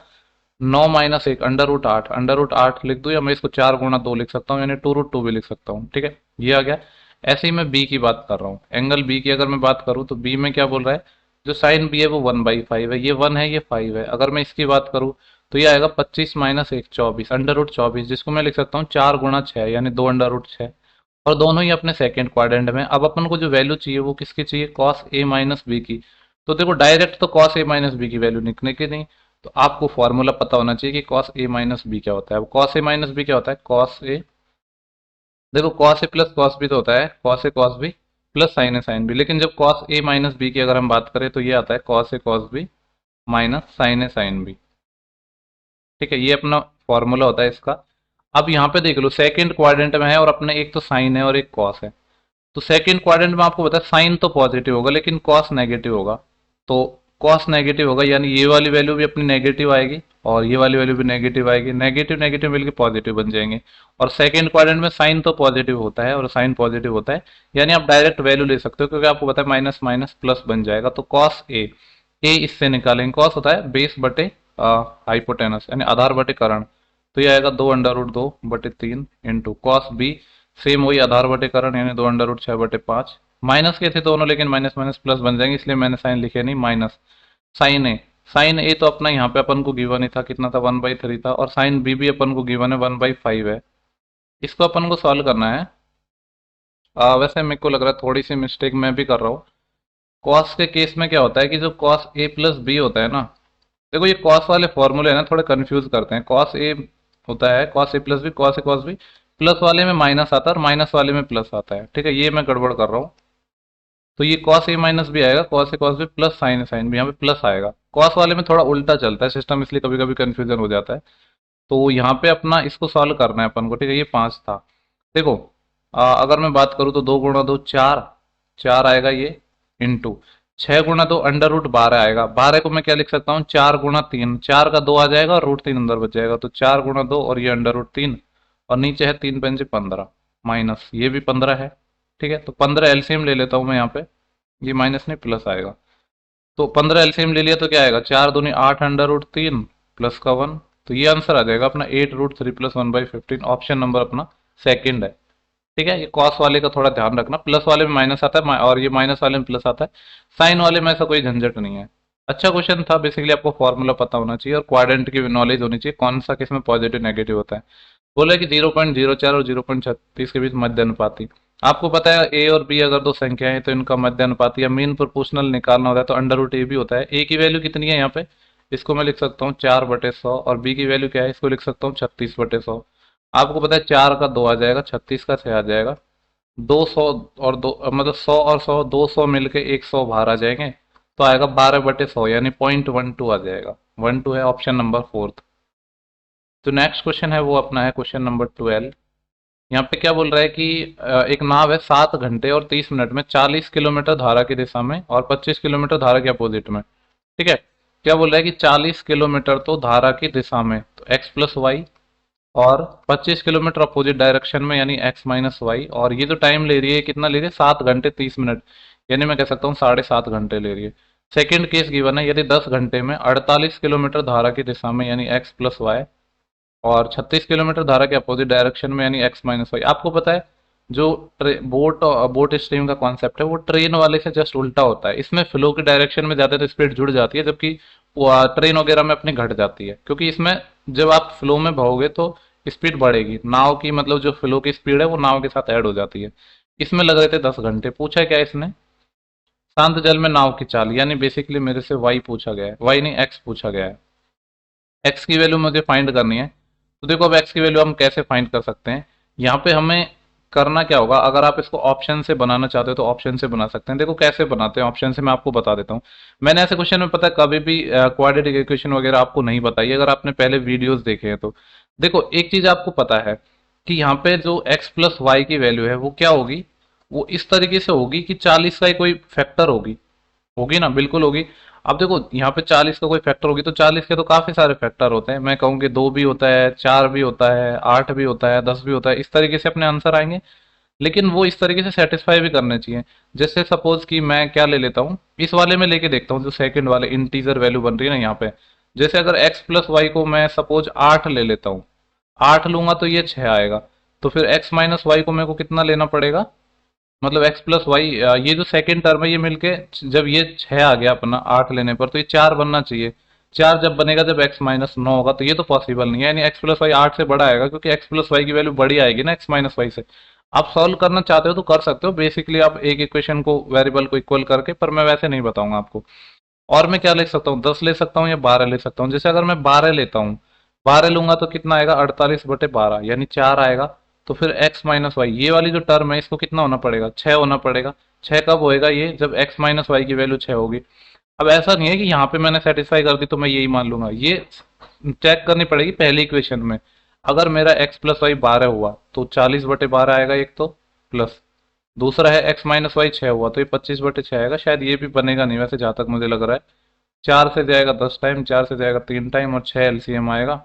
[SPEAKER 1] 9 - 1 √8, √8 लिख दूं, या मैं इसको 4 × 2 लिख सकता हूँ, यानी 2√2 भी लिख सकता हूँ। ठीक है, ये आ गया। ऐसे ही मैं बी की बात कर रहा हूँ, एंगल बी की अगर मैं बात करूँ तो बी में क्या बोल रहा है, जो साइन बी है वो 1/5 है, ये 1 है, ये 5 है। अगर मैं इसकी बात करूँ तो ये आएगा 25 - 1 24, √24, जिसको मैं लिख सकता हूँ 4 × 6, यानी 2 √6। और दोनों ही अपने सेकंड क्वाड्रेंट में। अब अपन को जो वैल्यू चाहिए वो किसकी चाहिए, कॉस ए माइनस बी की। तो देखो डायरेक्ट तो कॉस ए माइनस बी की वैल्यू निकलने की नहीं, तो आपको फॉर्मूला पता होना चाहिए कि कॉस ए माइनस बी क्या होता है। अब कॉस ए माइनस बी क्या होता है, कॉस ए, देखो cos A plus cos B तो होता है cos A cos B plus sign A sine B, लेकिन जब कॉस ए माइनस बी की अगर हम बात करें तो ये आता है cos A cos B minus sign A sine B. ठीक है, ये अपना फॉर्मूला होता है इसका। अब यहाँ पे देख लो सेकंड क्वाड्रेंट में है और अपने एक तो साइन है और एक कॉस है। तो सेकंड क्वाड्रेंट में आपको पता है साइन तो पॉजिटिव होगा लेकिन कॉस नेगेटिव होगा। तो कॉस नेगेटिव होगा यानी ये वाली वैल्यू भी अपनी नेगेटिव आएगी और ये वाली वैल्यू भी नेगेटिव आएगी, नेगेटिव नेगेटिव मिलकर पॉजिटिव बन जाएंगे। और सेकंड क्वाड्रेंट में साइन तो पॉजिटिव होता है और साइन पॉजिटिव होता है, यानी आप डायरेक्ट वैल्यू ले सकते हो क्योंकि आपको पता है माइनस माइनस प्लस बन जाएगा। तो कॉस ए इससे निकालेंगे, कॉस होता है बेस बटे हाइपोटेनस यानी आधार बटे कर्ण। तो ये आएगा 2√2/3 इंटू कॉस बी, सेम वही आधार बटे करण यानी 2√6/5। माइनस के थे दोनों लेकिन माइनस माइनस प्लस बन जाएंगे इसलिए मैंने साइन लिखे नहीं, माइनस साइन ए। साइन ए तो अपना यहाँ पे अपन को गिवन ही था, कितना था 1/3 था, और साइन बी भी अपन को गिवन है 1/5 है। इसको अपन को सॉल्व करना है। वैसे मेरे को लग रहा है थोड़ी सी मिस्टेक मैं भी कर रहा हूँ। कॉस के केस में क्या होता है कि जो कॉस ए प्लस बी होता है ना, देखो ये कॉस वाले फॉर्मूले है ना थोड़े कंफ्यूज करते हैं। कॉस ए होता है cos A plus B, cos A cos B, plus वाले में माइनस आता है और माइनस वाले में प्लस आता है। ठीक है, ये मैं गड़बड़ कर रहा हूँ। तो ये कॉस ए माइनस भी आएगा, cos A cos B plus sign A sine B, यहाँ पे प्लस आएगा। कॉस वाले में थोड़ा उल्टा चलता है सिस्टम इसलिए कभी कभी कंफ्यूजन हो जाता है। तो यहाँ पे अपना इसको सॉल्व करना है अपन को। ठीक है, ये 5 था। देखो अगर मैं बात करूँ तो 2 × 2 4, 4 आएगा ये, इंटू 6 × 2 √12 आएगा। 12 को मैं क्या लिख सकता हूँ, 4 × 3, 4 का 2 आ जाएगा और √3 अंदर बच जाएगा। तो 4 × 2 और ये √3 और नीचे है 3×5 = 15, माइनस ये भी 15 है। ठीक है, तो 15 एलसीएम ले लेता हूँ मैं यहाँ पे, ये माइनस नहीं प्लस आएगा। तो 15 एलसीएम ले लिया तो क्या आएगा, 4 दूनी 8 √3 प्लस का 1। तो ये आंसर आ जाएगा अपना 8√3 + 1/15। ऑप्शन नंबर अपना सेकंड है। ठीक है, ये कॉस वाले का थोड़ा ध्यान रखना, प्लस वाले में माइनस आता है और ये माइनस वाले में प्लस आता है। साइन वाले में ऐसा कोई झंझट नहीं है। अच्छा क्वेश्चन था, बेसिकली आपको फॉर्मूला पता होना चाहिए और क्वाड्रेंट की नॉलेज होनी चाहिए कौन सा किस में पॉजिटिव नेगेटिव होता है। बोले कि 0.04 और 0.36 के बीच मध्य अनुपाती। आपको पता है ए और बी अगर दो संख्याएं हैं तो इनका मध्य अनुपाती या मीन प्रोपोर्शनल निकालना होता है तो √a भी होता है। ए की वैल्यू कितनी है यहाँ पे, इसको मैं लिख सकता हूँ 4/100 और बी की वैल्यू क्या है, इसको लिख सकता हूँ 36/100। आपको पता है 4 का 2 आ जाएगा, 36 का 6 आ जाएगा, 200 और 2 मतलब 100 और 100 200 मिलके 100 बाहर आ जाएंगे। तो आएगा 12/100 यानी 0.12 आ जाएगा। 12 है ऑप्शन नंबर 4। तो नेक्स्ट क्वेश्चन है वो अपना है क्वेश्चन नंबर 12। यहाँ पे क्या बोल रहा है कि एक नाव है 7 घंटे और 30 मिनट में 40 किलोमीटर धारा की दिशा में और 25 किलोमीटर धारा के अपोजिट में। ठीक है, क्या बोल रहा है कि 40 किलोमीटर तो धारा की दिशा में तो x + y, और 25 किलोमीटर अपोजिट डायरेक्शन में यानी x - y, और ये जो टाइम ले रही है कितना ले रही है, 7 घंटे 30 मिनट, यानी मैं कह सकता हूँ 7.5 घंटे ले रही है। सेकेंड केस गिवन है यदि 10 घंटे में 48 किलोमीटर धारा की दिशा में यानी x + y और 36 किलोमीटर धारा के अपोजिट डायरेक्शन में यानी x - y। आपको पता है जो बोट स्ट्रीम का कॉन्सेप्ट है वो ट्रेन वाले से जस्ट उल्टा होता है। इसमें फ्लो की डायरेक्शन में ज़्यादा स्पीड जुड़ जाती है जबकि ट्रेन वगैरह में अपनी घट जाती है, क्योंकि इसमें जब आप फ्लो में बहोगे तो स्पीड बढ़ेगी नाव की, मतलब जो फ्लो की स्पीड है वो नाव के साथ ऐड हो जाती है। इसमें लग रहे थे 10 घंटे। पूछा क्या इसने, शांत जल में नाव की चाल, यानी बेसिकली मेरे से वाई पूछा गया है, वाई नहीं एक्स पूछा गया है। एक्स की वैल्यू मुझे फाइंड करनी है। तो देखो अब एक्स की वैल्यू हम कैसे फाइंड कर सकते हैं, यहाँ पे हमें करना क्या होगा, अगर आप इसको ऑप्शन से बनाना चाहते हो तो ऑप्शन से बना सकते हैं। देखो कैसे बनाते हैं ऑप्शन से, मैं आपको बता देता हूँ। मैंने ऐसे क्वेश्चन में पता है कभी भी क्वाड्रेटिक इक्वेशन वगैरह आपको नहीं बताई अगर आपने पहले वीडियोस देखे हैं तो। देखो एक चीज आपको पता है कि यहाँ पे जो x + y की वैल्यू है वो क्या होगी, वो इस तरीके से होगी कि 40 का ही कोई फैक्टर होगी, होगी ना, बिल्कुल होगी। अब देखो यहाँ पे 40 का कोई फैक्टर होगी तो 40 के तो काफी सारे फैक्टर होते हैं, मैं कहूँगी 2 भी होता है, 4 भी होता है, 8 भी होता है, 10 भी होता है, इस तरीके से अपने आंसर आएंगे। लेकिन वो इस तरीके से सेटिस्फाई भी करने चाहिए। जैसे सपोज कि मैं क्या ले लेता हूँ, इस वाले में लेके देखता हूँ जो सेकंड वाले इंटीजर वैल्यू बन रही है ना यहाँ पे। जैसे अगर x + y को मैं सपोज 8 ले लेता हूँ, 8 लूंगा तो ये 6 आएगा। तो फिर x - y को मेरे को कितना लेना पड़ेगा, मतलब x + y, ये जो सेकंड टर्म है ये मिलके जब ये 6 आ गया अपना 8 लेने पर तो ये 4 बनना चाहिए। 4 जब बनेगा जब x - 9 होगा, तो ये तो पॉसिबल नहीं है, यानी x + y 8 से बड़ा आएगा क्योंकि x + y की वैल्यू बड़ी आएगी ना x - y से। आप सॉल्व करना चाहते हो तो कर सकते हो, बेसिकली आप एक इक्वेशन को वेरिएबल को इक्वल करके, पर मैं वैसे नहीं बताऊंगा आपको। और मैं क्या ले सकता हूँ, 10 ले सकता हूँ या 12 ले सकता हूँ। जैसे अगर मैं 12 लेता हूँ, 12 लूंगा तो कितना आएगा, 48/12 यानी 4 आएगा। तो फिर x माइनस वाई, ये वाली जो टर्म है इसको कितना होना पड़ेगा, 6 होना पड़ेगा। 6 कब होएगा ये, जब x माइनस वाई की वैल्यू 6 होगी। अब ऐसा नहीं है कि यहाँ पे मैंने सेटिस्फाई कर दी तो मैं यही मान लूंगा, ये चेक करनी पड़ेगी पहली इक्वेशन में। अगर मेरा x प्लस वाई 12 हुआ तो 40/12 आएगा एक तो, प्लस दूसरा है x माइनस वाई 6 हुआ तो ये 25/6 आएगा। शायद ये भी बनेगा नहीं वैसे, जहां तक मुझे लग रहा है। 4 से जाएगा 10 टाइम, 4 से जाएगा 3 टाइम, और 6 एलसीएम आएगा।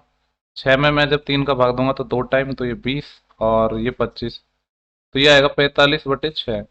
[SPEAKER 1] 6 में मैं जब 3 का भाग दूंगा तो 2 टाइम, तो ये 20 और ये 25, तो ये आएगा 45/6।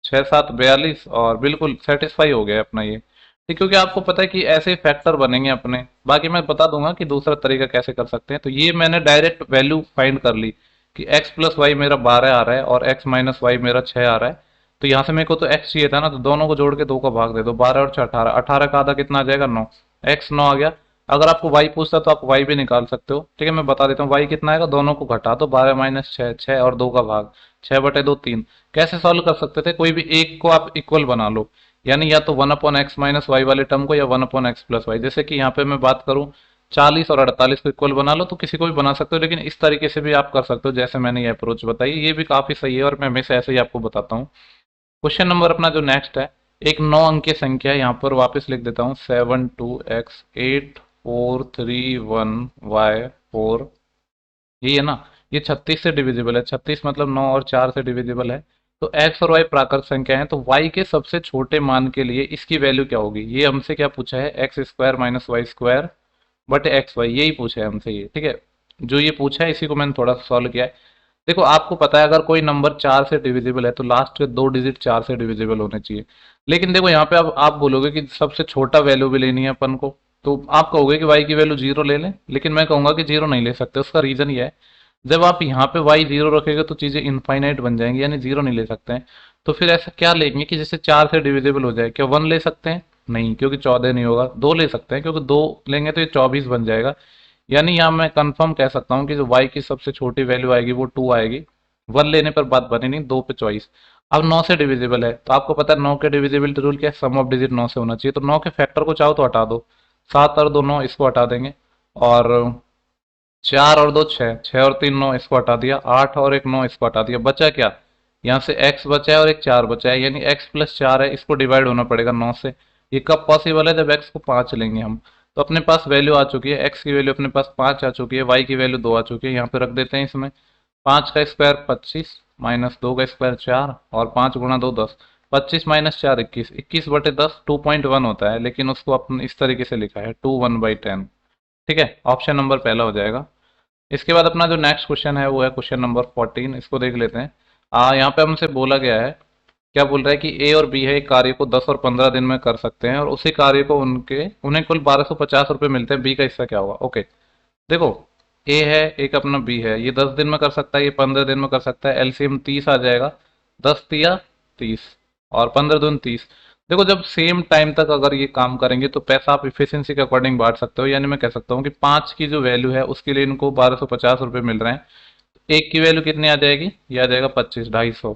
[SPEAKER 1] 6×7 = 42, और बिल्कुल सेटिस्फाई हो गया अपना ये। ठीक, क्योंकि आपको पता है कि ऐसे फैक्टर बनेंगे अपने। बाकी मैं बता दूंगा कि दूसरा तरीका कैसे कर सकते हैं। तो ये मैंने डायरेक्ट वैल्यू फाइंड कर ली कि x प्लस वाई मेरा 12 आ रहा है और x माइनस वाई मेरा 6 आ रहा है। तो यहाँ से मेरे को तो x चाहिए था ना, तो दोनों को जोड़ के 2 का भाग दे दो, 12 और 6 18, 18 का आधा कितना आ जाएगा, 9। x 9 आ गया। अगर आपको y पूछता तो आप y भी निकाल सकते हो। ठीक है, मैं बता देता हूँ y कितना आएगा, दोनों को घटा दो, 12 माइनस 6, 6 और 2 का भाग, 6/2 3। कैसे सॉल्व कर सकते थे, कोई भी एक को आप इक्वल बना लो, यानी या तो 1/x माइनस वाई वाले टर्म को या 1/x प्लस वाई। जैसे कि यहाँ पे मैं बात करूँ, 40 और 48 को इक्वल बना लो, तो किसी को भी बना सकते हो, लेकिन इस तरीके से भी आप कर सकते हो जैसे मैंने ये अप्रोच बताई, ये भी काफी सही है और मैं हमेशा ऐसे ही आपको बताता हूँ। क्वेश्चन नंबर अपना जो नेक्स्ट है, एक 9 अंक की संख्या है, यहाँ पर वापस लिख देता हूँ, 7 2x 8 4 3 1 y 4, यही है ना। ये 36 से डिविजिबल है, 36 मतलब 9 और 4 से डिविजिबल है। तो x और y प्राकृत संख्या है, तो y के सबसे छोटे मान के लिए इसकी वैल्यू क्या होगी, ये हमसे क्या पूछा है, x² - y² यही पूछा है हमसे ये। ठीक है, जो ये पूछा है इसी को मैंने थोड़ा सॉल्व किया है। देखो आपको पता है अगर कोई नंबर 4 से डिविजिबल है तो लास्ट के 2 डिजिट 4 से डिविजिबल होने चाहिए। लेकिन देखो यहाँ पे अब आप बोलोगे कि सबसे छोटा वैल्यू भी लेनी है अपन को, तो आप कहोगे कि y की वैल्यू 0 ले लें, लेकिन मैं कहूंगा कि 0 नहीं ले सकते। उसका रीजन ये है, जब आप यहाँ पे y 0 रखेंगे तो चीजें इनफाइनाइट बन जाएंगी, यानी 0 नहीं ले सकते हैं। तो फिर ऐसा क्या लेंगे कि जिससे 4 से डिविजिबल हो जाए, क्या 1 ले सकते हैं, नहीं, क्योंकि 14 नहीं होगा। 2 ले सकते हैं, क्योंकि 2 लेंगे तो ये 24 बन जाएगा। यानी यहाँ मैं कंफर्म कह सकता हूँ कि जो y की सबसे छोटी वैल्यू आएगी वो 2 आएगी। 1 लेने पर बात बनी नहीं, 2 पे चॉइस। अब 9 से डिविजिबल है, तो आपको पता है 9 के डिविजिबिलिटी रूल क्या है, सम ऑफ डिजिट 9 से होना चाहिए। तो 9 के फैक्टर को चाहो तो हटा दो, 7 और 2 9, इसको हटा देंगे। और 4 और 2 6, 6 और 3 9, इसको हटा दिया। 8 और 1 9, इसको हटा दिया। बचा क्या, यहाँ से x बचा है और एक 4 बचा है, यानी x प्लस 4 है, इसको डिवाइड होना पड़ेगा 9 से। ये कब पॉसिबल है, जब x को 5 लेंगे हम। तो अपने पास वैल्यू आ चुकी है, x की वैल्यू अपने पास 5 आ चुकी है, y की वैल्यू 2 आ चुकी है। यहाँ पे रख देते हैं इसमें, 5 का स्क्वायर 25 माइनस 2 का स्क्वायर 4, और 5 गुणा 2 10। 25 माइनस 4 21, 21/10 2.1 होता है, लेकिन उसको अपन इस तरीके से लिखा है 2 1/10। ठीक है, ऑप्शन नंबर पहला हो जाएगा। इसके बाद अपना जो नेक्स्ट क्वेश्चन है वो है क्वेश्चन नंबर 14, इसको देख लेते हैं। यहाँ पे हमसे बोला गया है, क्या बोल रहा है कि ए और बी है, एक कार्य को 10 और 15 दिन में कर सकते हैं, और उसी कार्य को उन्हें कुल 1250 रुपये मिलते हैं। बी का हिस्सा क्या होगा। ओके, देखो ए है, एक अपना बी है, ये 10 दिन में कर सकता है, ये 15 दिन में कर सकता है। एलसीएम 30 आ जाएगा, 10 तिया 30 और 15 दून 30। देखो जब सेम टाइम तक अगर ये काम करेंगे तो पैसा आप इफिशियंसी के अकॉर्डिंग बांट सकते हो। यानी मैं कह सकता हूँ कि 5 की जो वैल्यू है उसके लिए इनको 1250 रुपये मिल रहे हैं। एक की वैल्यू कितनी आ जाएगी, ये आ जाएगा 25 250।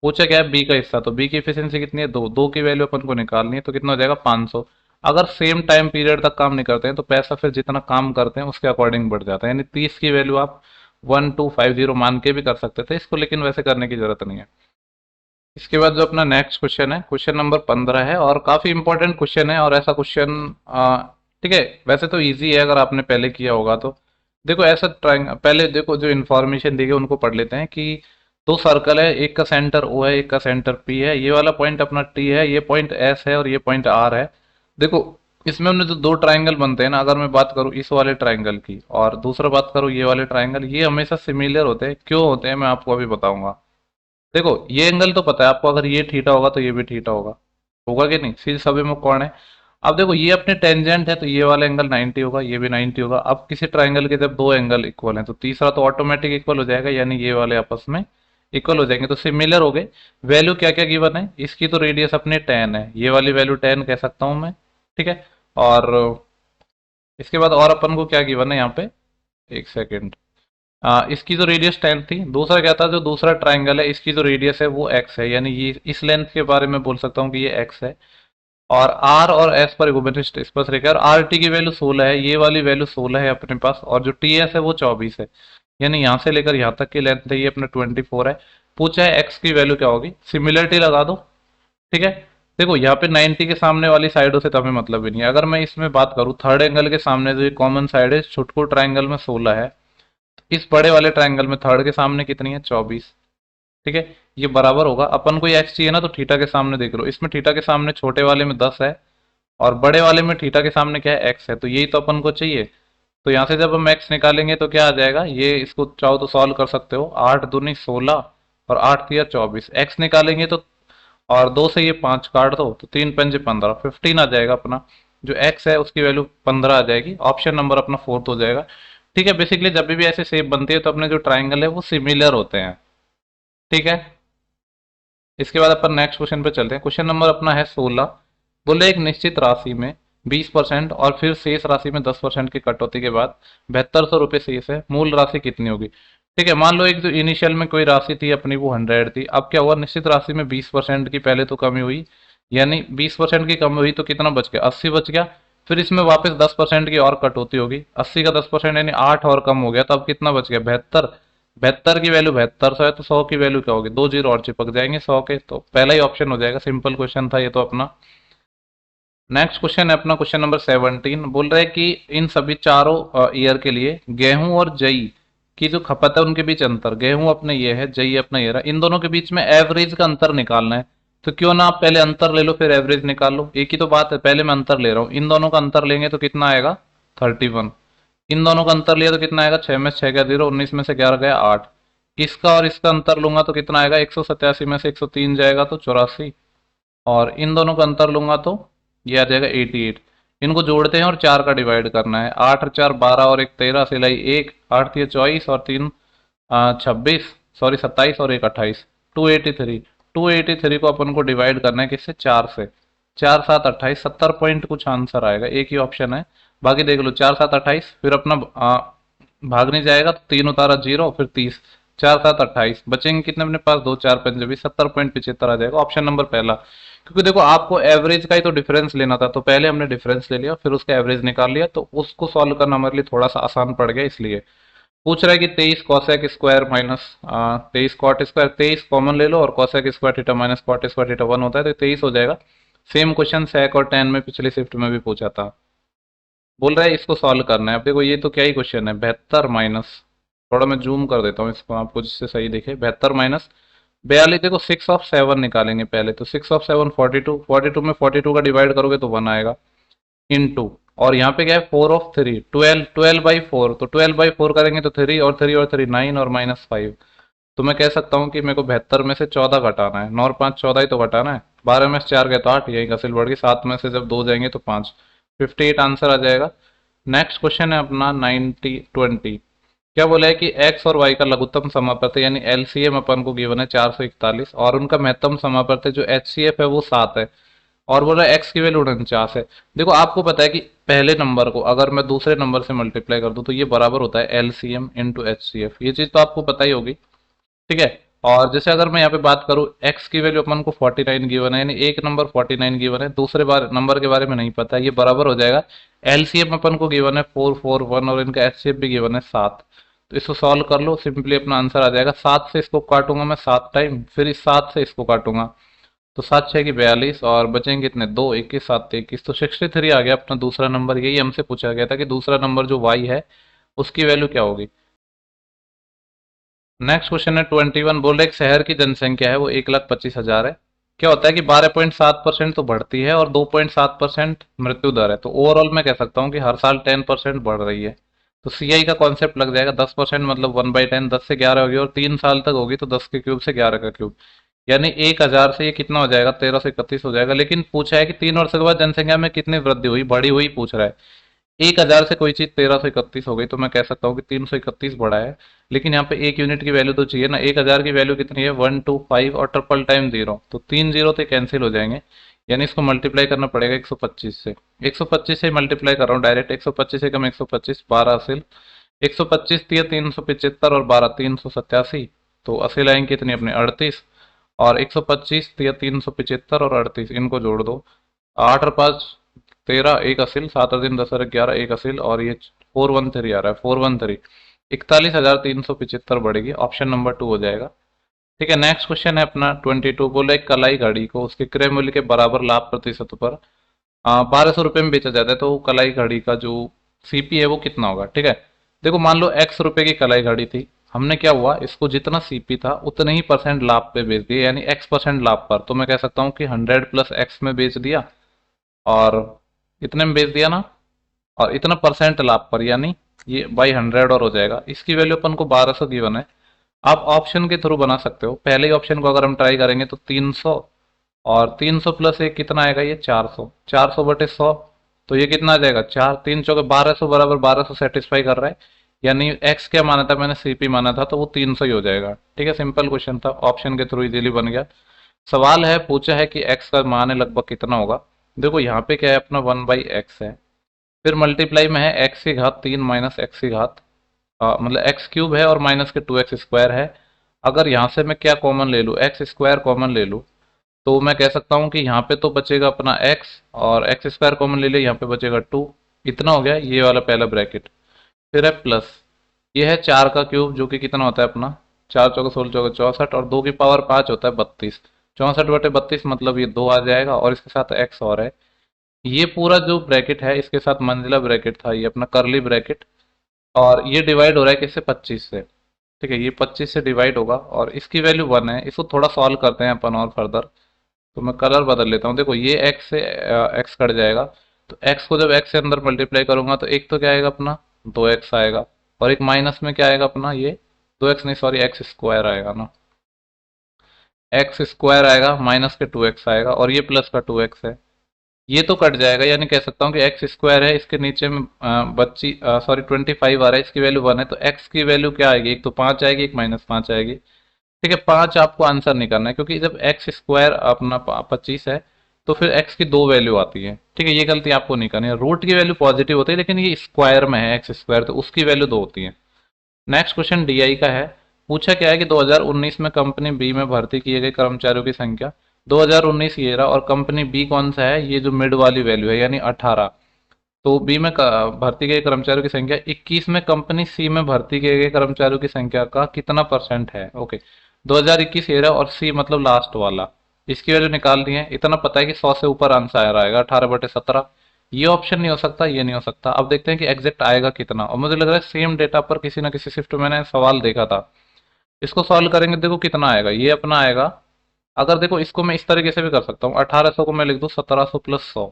[SPEAKER 1] पूछा क्या है बी का हिस्सा, तो बी की एफिशिएंसी कितनी है, 2, 2 की वैल्यू अपन को निकालनी है, तो कितना हो जाएगा 500। अगर सेम टाइम पीरियड तक काम नहीं करते हैं तो पैसा फिर जितना काम करते हैं उसके अकॉर्डिंग बढ़ जाता है। यानी 30 की वैल्यू आप 1250 मान के भी कर सकते थे इसको, लेकिन वैसे करने की जरूरत नहीं है। इसके बाद जो अपना नेक्स्ट क्वेश्चन है, क्वेश्चन नंबर 15 है, और काफी इंपॉर्टेंट क्वेश्चन है। और ऐसा क्वेश्चन ठीक है, वैसे तो इजी है अगर आपने पहले किया होगा तो। देखो ऐसा ट्राइंग, पहले देखो जो इन्फॉर्मेशन दी गई उनको पढ़ लेते हैं कि दो सर्कल है, एक का सेंटर O है, एक का सेंटर P है, ये वाला पॉइंट अपना T है, ये पॉइंट S है और ये पॉइंट R है। देखो इसमें हमने जो दो ट्राइंगल बनते हैं ना, अगर मैं बात करूं इस वाले ट्राइंगल की और दूसरा बात करूं ये वाले ट्राइंगल, ये हमेशा सिमिलर होते हैं। क्यों होते हैं मैं आपको अभी बताऊंगा। देखो ये एंगल तो पता है आपको, अगर ये थीटा होगा तो ये भी थीटा होगा, होगा कि नहीं, सीधे सभी में कौन है। अब देखो ये अपने टेंजेंट है तो ये वाला एंगल 90 होगा, ये भी 90 होगा। अब किसी ट्राइंगल के जब दो एंगल इक्वल हैं तो तीसरा तो ऑटोमेटिक इक्वल हो जाएगा, यानी ये वाले आपस में इक्वल हो जाएंगे, तो सिमिलर हो गए। वैल्यू क्या क्या गिवन है इसकी, तो रेडियस अपने 10 है, ये वाली वैल्यू 10 कह सकता हूं मैं। ठीक है, और इसके बाद और अपन को क्या गिवन है यहाँ पे, एक सेकेंड, इसकी जो रेडियस 10 थी, दूसरा क्या था, जो दूसरा ट्राइंगल है इसकी जो रेडियस है वो x है, यानी ये इस लेंथ के बारे में बोल सकता हूँ कि ये x है। और r और s पर इक्विवेलेंट स्पर्श रेखा है, और आर टी की वैल्यू 16 है, ये वाली वैल्यू 16 है अपने पास, और जो टी एस है वो 24 है, यानी यहाँ से लेकर यहाँ तक की लेंथ है ये अपना 24 है। पूछा है x की वैल्यू क्या होगी, सिमिलरिटी लगा दो। ठीक है, देखो यहाँ पे 90 के सामने वाली साइडों से तो हमें मतलब ही नहीं है। अगर मैं इसमें बात करूँ थर्ड एंगल के सामने जो कॉमन साइड है छुटकू ट्राइंगल में 16 है, इस बड़े वाले ट्राइंगल में थर्ड के सामने कितनी है, 24। ठीक है, ये बराबर होगा, अपन को ये एक्स चाहिए ना, तो थीटा के सामने देख लो, इसमें थीटा के सामने छोटे वाले में 10 है और बड़े वाले में थीटा के सामने क्या है, एक्स है, तो यही तो अपन को चाहिए। तो यहाँ से जब हम एक्स निकालेंगे तो क्या आ जाएगा, ये इसको चाहो तो सॉल्व कर सकते हो, 8 दूनी 16 और 8 तिया 24, एक्स निकालेंगे तो, और 2 से ये 5 काट दो तो 3 पंजे 15, 15 आ जाएगा अपना, जो एक्स है उसकी वैल्यू 15 आ जाएगी, ऑप्शन नंबर अपना फोर्थ हो जाएगा। ठीक है, बेसिकली जब भी ऐसे शेप बनती है तो अपने जो ट्राइंगल है वो सिमिलर होते हैं। ठीक है, इसके बाद अपन नेक्स्ट क्वेश्चन पे चलते हैं। क्वेश्चन नंबर अपना है 16। बोले एक निश्चित राशि में 20% और फिर शेष राशि में 10% की कटौती के बाद 7200 रुपये शेष है, मूल राशि कितनी होगी। ठीक है, मान लो एक जो इनिशियल में कोई राशि थी अपनी वो 100 थी, अब क्या हुआ, निश्चित राशि में 20% की पहले तो कमी हुई, यानी 20% की कमी हुई तो कितना बच गया, 80 बच गया। फिर इसमें वापस 10% की और कटौती होगी, 80 का 10% यानी 8 और कम हो गया, तो अब कितना बच गया, 72। 72 की वैल्यू 7200 है, तो 100 की वैल्यू क्या होगी, 2 जीरो और चिपक जाएंगे 100 के, तो पहला ही ऑप्शन हो जाएगा, सिंपल क्वेश्चन था ये तो अपना। नेक्स्ट क्वेश्चन है अपना क्वेश्चन नंबर 17। बोल रहे हैं कि इन सभी चारों ईयर के लिए गेहूं और जई की जो खपत है उनके बीच अंतर, गेहूं अपने ये है, जई अपना ये रहा, इन दोनों के बीच में एवरेज का अंतर निकालना है। तो क्यों ना आप पहले अंतर ले लो फिर एवरेज निकाल लो, एक ही तो बात है, पहले मैं अंतर ले रहा हूँ, इन दोनों का अंतर लेंगे तो कितना आएगा, 31। इन दोनों का अंतर लिया तो कितना आएगा, 6 में 6 गया 0, 19 में से 11 गया 8। इसका और इसका अंतर लूंगा तो कितना आएगा, 187 में से 103 जाएगा तो 84, और इन दोनों का अंतर लूंगा तो ये आ जाएगा 88। इनको जोड़ते हैं और 4 का डिवाइड करना है, 8 और 4 12 और 1 13, सिलाई 1, 8 3 24 और 3 26, सॉरी 27 और 1 28, 283। 283 को अपन को डिवाइड करना है किससे, 4 से, 4 7 28, 70 पॉइंट कुछ आंसर आएगा, एक ही ऑप्शन है। बाकी देख लो, 4 7 28, फिर अपना भाग नहीं जाएगा तो 3 उतारा 0, फिर 30, 4 7 28, बचेंगे कितने अपने पास, 2 4 पंजे 20, 70.75 आ जाएगा, ऑप्शन नंबर पहला। क्योंकि देखो आपको एवरेज का ही तो डिफरेंस लेना था, तो पहले हमने डिफरेंस ले लिया फिर उसका एवरेज निकाल लिया, तो उसको सॉल्व करना हमारे लिए थोड़ा सा आसान पड़ गया, इसलिए। पूछ रहा है कि 23 cosec square minus 23 cot square, 23 common ले लो और cosec square theta minus cot square theta 1 होता है, तो 23 हो जाएगा। सेम क्वेश्चन सेक और टेन में पिछली शिफ्ट में भी पूछा था। बोल रहा है इसको सॉल्व करना है, अब देखो ये तो क्या ही क्वेश्चन है, 72 माइनस, थोड़ा मैं जूम कर देता हूँ इसको आपको जिससे सही दिखे, 72 माइनस 42, देखो 6 ऑफ 7 निकालेंगे पहले, तो 6 ऑफ 7 42, 42 में 42 का डिवाइड करोगे तो 1 आएगा, इनटू, और यहाँ पे क्या है 4 ऑफ 3, 12, 12/4, तो 12/4 करेंगे तो 3 और 3 और 3 9 और -5, तो मैं कह सकता हूँ कि मेरे को 72 में से 14 घटाना है, 9 और 5 14 ही तो घटाना है, 12 में से 4 गए तो 8, यही घसील बढ़ गई, 7 में से जब 2 जाएंगे तो 5, 58 आंसर आ जाएगा। नेक्स्ट क्वेश्चन है अपना 90/20। क्या बोला है कि x और y का लघुत्तम समापवर्त यानी एलसीएम अपन को गिवन है 441, और उनका महत्तम समापवर्त जो एचसीएफ है वो 7 है, और बोला x की वैल्यू 49 है। देखो आपको पता है कि पहले नंबर को अगर मैं दूसरे नंबर से मल्टीप्लाई कर दूं तो ये बराबर होता है एलसीएम इंटू एचसीएफ, ये चीज तो आपको पता ही होगी। ठीक है, और जैसे अगर मैं यहाँ पे बात करूँ x की वैल्यू अपन को 49 गिवन है, यानी एक नंबर 49 गिवन है, दूसरे बार नंबर के बारे में नहीं पता, ये बराबर हो जाएगा एलसीएम अपन को गिवन है 441 और इनका एचसीएफ भी गिवन है 7, तो इसको सॉल्व कर लो, सिंपली अपना आंसर आ जाएगा। 7 से इसको काटूंगा मैं 7 टाइम, फिर इस 7 से इसको काटूंगा, तो 7 6 की 42 और बचेंगे कितने, 2 21 7 21, तो 63 आ गया अपना दूसरा नंबर। यही हमसे पूछा गया था कि दूसरा नंबर जो y है उसकी वैल्यू क्या होगी। नेक्स्ट क्वेश्चन है 21। बोल रहे एक शहर की जनसंख्या है वो 1,25,000 है, क्या होता है कि 12.7% तो बढ़ती है और 2.7% मृत्यु दर है, तो ओवरऑल मैं कह सकता हूँ कि हर साल 10% बढ़ रही है, तो सीआई का कॉन्सेप्ट लग जाएगा, 10% मतलब 1/10, 10 से 11 होगी और 3 साल तक होगी, तो 10 के क्यूब से 11 का क्यूब, यानी 1,000 से ये कितना हो जाएगा, 1331 हो जाएगा। लेकिन पूछा है कि 3 वर्ष के बाद जनसंख्या में कितनी वृद्धि हुई, बढ़ी हुई पूछ रहा है। 1,000 से कोई चीज 1331 हो गई, तो मैं कह सकता हूँ कि 331 बढ़ा है, लेकिन यहाँ पे एक यूनिट की वैल्यू तो चाहिए ना, 1,000 की वैल्यू कितनी है, 125 और ट्रिपल टाइम 0, तो 3 जीरो तो कैंसिल हो जाएंगे, यानी इसको मल्टीप्लाई करना पड़ेगा 125 से, 125 से मल्टीप्लाई कर रहा हूँ डायरेक्ट, 125 से कम 125, 12 हासिल, 125 दिया 375 और 12 387, तो 80 लाइन कितनी अपनी 38, और 125 दिया 375 और 38, इनको जोड़ दो। 8 और 5 13, एक असिल, 7 और 3 10 और 11, एक असिल, और ये 413 आ रहा है, 413, 41,375 बढ़ेगी। ऑप्शन नंबर 2 हो जाएगा। ठीक है, नेक्स्ट क्वेश्चन है अपना 22। बोला एक कलाई घड़ी को उसके क्रय मूल्य के बराबर लाभ प्रतिशत पर 1200 रुपये में बेचा जाता है, तो कलाई घड़ी का जो सीपी है वो कितना होगा। ठीक है, देखो मान लो एक्स रुपए की कलाई घड़ी थी, हमने क्या हुआ, इसको जितना सीपी था उतने ही परसेंट लाभ पे बेच दिया, यानी एक्स परसेंट लाभ पर, तो मैं कह सकता हूँ कि 100 प्लस एक्स में बेच दिया, और इतने में बेच दिया ना, और इतना परसेंट लाभ पर, यानी ये बाई 100 और हो जाएगा। इसकी वैल्यू अपन को 1200 गिवन है। आप ऑप्शन के थ्रू बना सकते हो। पहले ही ऑप्शन को अगर हम ट्राई करेंगे तो 300, और 300 प्लस एक कितना आएगा, ये 400, 400 बटे 100, तो ये कितना आ जाएगा, 4 3 चौके 1200 बराबर 1200 सेटिस्फाई कर रहा है, यानी एक्स क्या माना था मैंने, सीपी माना था, तो वो 300 ही हो जाएगा। ठीक है, सिंपल क्वेश्चन था, ऑप्शन के थ्रू इजीली बन गया। सवाल है, पूछा है कि एक्स का मान है लगभग कितना होगा। देखो यहाँ पे क्या है अपना 1/x है, फिर मल्टीप्लाई में है एक्स की घात 3 माइनस एक्स की घात, मतलब एक्स क्यूब है और माइनस के 2x स्क्वायर है। अगर यहाँ से मैं क्या कॉमन ले लूँ, एक्स स्क्वायर कॉमन ले लूँ, तो मैं कह सकता हूँ कि यहाँ पे तो बचेगा अपना x, और एक्स स्क्वायर कॉमन ले लिया, यहाँ पे बचेगा 2, इतना हो गया ये वाला पहला ब्रैकेट। फिर है प्लस, ये है 4 का क्यूब जो कि कितना होता है अपना, 4 चौके 16 चौके 64, और 2 की पावर 5 होता है 32, 64 बटे 32 मतलब ये 2 आ जाएगा, और इसके साथ x और है। ये पूरा जो ब्रैकेट है इसके साथ मंजिला ब्रैकेट था, ये अपना करली ब्रैकेट, और ये डिवाइड हो रहा है किससे, 25 से। ठीक है, ये 25 से डिवाइड होगा, और इसकी वैल्यू 1 है। इसको थोड़ा सॉल्व करते हैं अपन और फर्दर, तो मैं कलर बदल लेता हूँ। देखो ये x से x कट जाएगा, तो x को जब x से अंदर मल्टीप्लाई करूंगा तो एक तो क्या आएगा अपना 2x आएगा, और एक माइनस में क्या आएगा अपना, ये 2x नहीं सॉरी एक्स स्क्वायर आएगा ना, एक्स स्क्वायर आएगा, माइनस के 2x आएगा, और ये प्लस का 2x है, ये तो कट जाएगा, यानी कह सकता हूँ कि एक्स स्क्वायर है, इसके नीचे में बच्ची सॉरी 25 आ रहा है, इसकी वैल्यू 1 है, तो एक्स की वैल्यू क्या आएगी, एक तो 5 आएगी, एक -5 आएगी। ठीक है, 5 आपको आंसर नहीं करना है, क्योंकि जब एक्स स्क्वायर अपना 25 है तो फिर एक्स की दो वैल्यू आती है। ठीक है, ये गलती आपको नहीं करनी है। रूट की वैल्यू पॉजिटिव होती है, लेकिन ये स्क्वायर में है एक्स स्क्वायर, तो उसकी वैल्यू 2 होती है। नेक्स्ट क्वेश्चन डीआई का है। पूछा क्या है कि 2019 में कंपनी बी में भर्ती किए गए कर्मचारियों की संख्या, 2019 ये रहा, और कंपनी बी कौन सा है, ये जो मिड वाली वैल्यू है यानी 18, तो बी में भर्ती किए कर्मचारियों की संख्या 21 में कंपनी सी में भर्ती किए गए कर्मचारियों की संख्या का कितना परसेंट है। ओके, 2021 ये रहा, और सी मतलब लास्ट वाला, इसकी वैल्यू निकालनी है। इतना पता है कि 100 से ऊपर आंसर आएगा, 18/17। ये ऑप्शन नहीं हो सकता, ये नहीं हो सकता। अब देखते हैं कि एग्जैक्ट आएगा कितना, और मुझे लग रहा है सेम डेटा पर किसी ना किसी शिफ्ट में मैंने सवाल देखा था। इसको सॉल्व करेंगे, देखो कितना आएगा, ये अपना आएगा। अगर देखो इसको मैं इस तरीके से भी कर सकता हूँ, 1800 को मैं लिख दूँ 1700 प्लस 100।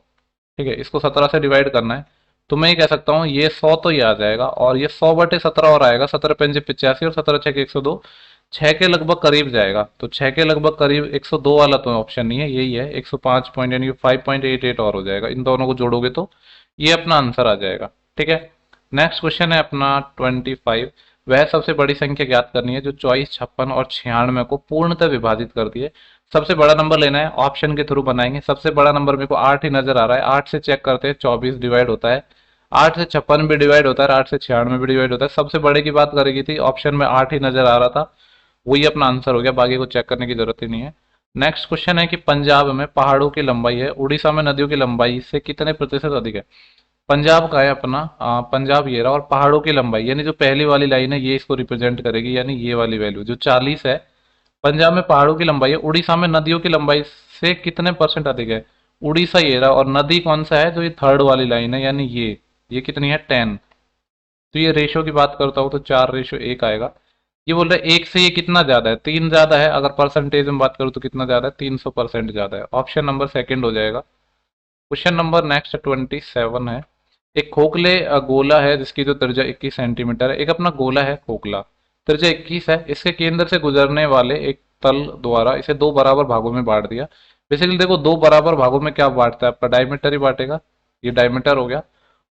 [SPEAKER 1] ठीक है, इसको 17 से डिवाइड करना है, तो मैं ये कह सकता हूँ ये 100 तो ये आ जाएगा, और ये 100/17 और आएगा, 17×5 = 85, और 17×6 = 102, 6 के लगभग करीब जाएगा, तो 6 के लगभग करीब 102 वाला तो ऑप्शन नहीं है, यही है 105 पॉइंट, यानी 5.88 और हो जाएगा, इन दोनों को जोड़ोगे तो ये अपना आंसर आ जाएगा। ठीक है, नेक्स्ट क्वेश्चन है अपना 25। वह सबसे बड़ी संख्या ज्ञात करनी है जो 24, 56 और 96 को पूर्णतः विभाजित करती है। सबसे बड़ा नंबर लेना है, ऑप्शन के थ्रू बनाएंगे। सबसे बड़ा नंबर मेरे को 8 ही नजर आ रहा है, 8 से चेक करते हैं, 24 डिवाइड होता है, 8 से 56 भी डिवाइड होता है, 8 से 96 भी डिवाइड होता है। सबसे बड़े की बात करेगी थी, ऑप्शन में 8 ही नजर आ रहा था, वही अपना आंसर हो गया, बाकी को चेक करने की जरूरत ही नहीं है। नेक्स्ट क्वेश्चन है कि पंजाब में पहाड़ों की लंबाई है उड़ीसा में नदियों की लंबाई से कितने प्रतिशत अधिक है। पंजाब का है अपना, पंजाब ये रहा, और पहाड़ों की लंबाई यानी जो पहली वाली लाइन है ये इसको रिप्रेजेंट करेगी, यानी ये वाली वैल्यू जो 40 है। पंजाब में पहाड़ों की लंबाई है, उड़ीसा में नदियों की लंबाई से कितने परसेंट अधिक है। उड़ीसा ये रहा, और नदी कौन सा है, जो ये थर्ड वाली लाइन है, यानी ये कितनी है 10। तो ये रेशो की बात करता हूँ तो 4:1 आएगा। ये बोल रहे एक से ये कितना ज्यादा है, 3 ज्यादा है। अगर परसेंटेज में बात करूँ तो कितना ज्यादा है, 300% ज्यादा है। ऑप्शन नंबर सेकंड हो जाएगा। क्वेश्चन नंबर नेक्स्ट 27 है। एक खोखले गोला है जिसकी जो त्रिज्या 21 सेंटीमीटर है। एक अपना गोला है खोखला, त्रिज्या 21 है, इसके केंद्र से गुजरने वाले एक तल द्वारा इसे दो बराबर भागों में बांट दिया। बेसिकली देखो दो बराबर भागों में क्या बांटता है, आपका डायमीटर ही बांटेगा, ये डायमीटर हो गया।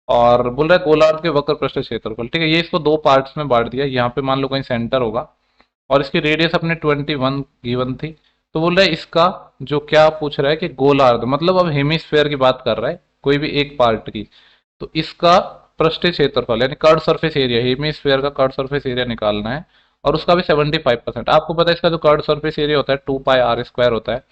[SPEAKER 1] और बोल रहा है गोलार्ध के वक्र पृष्ठ क्षेत्रफल, ठीक है, ये इसको दो पार्ट्स में बांट दिया। यहाँ पे मान लो कहीं सेंटर होगा, और इसकी रेडियस अपने 21 गिवन थी। तो बोल रहा है इसका जो क्या पूछ रहा है कि गोलार्ध मतलब अब हेमिस्फेयर की बात कर रहा है, कोई भी एक पार्ट की, तो इसका पृष्ठीय क्षेत्रफल यानी कर्ड सरफेस एरिया, हेमिस्फीयर का कर्ड सरफेस एरिया निकालना है और उसका भी 75%। आपको पता है इसका जो कर्ड सरफेस एरिया होता है 2πr² होता है,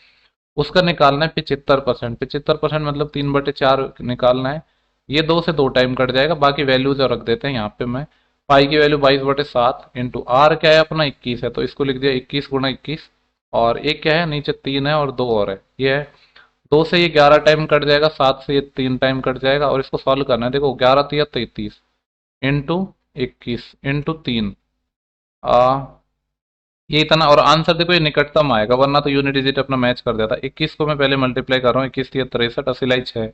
[SPEAKER 1] उसका निकालना है 75%। 75% मतलब 3/4 निकालना है। ये 2 से 2 टाइम कट जाएगा, बाकी वैल्यूज रख देते हैं यहाँ पे। मैं पाई की वैल्यू 22/7 इंटू आर क्या है अपना 21 है, तो इसको लिख दिया 21 गुणा 21। और एक क्या है नीचे 3 है और 2 और है, ये है 2 से ये 11 टाइम कट जाएगा, 7 से ये 3 टाइम कट जाएगा और इसको सॉल्व करना है। देखो 11 3 33 इंटू 21 इंटू 3, ये इतना, और आंसर देखो ये निकटतम आएगा, वरना तो यूनिट डिजिट अपना मैच कर देता। 21 को मैं पहले मल्टीप्लाई कर रहा हूँ, 21 3 63 असिलाई 6,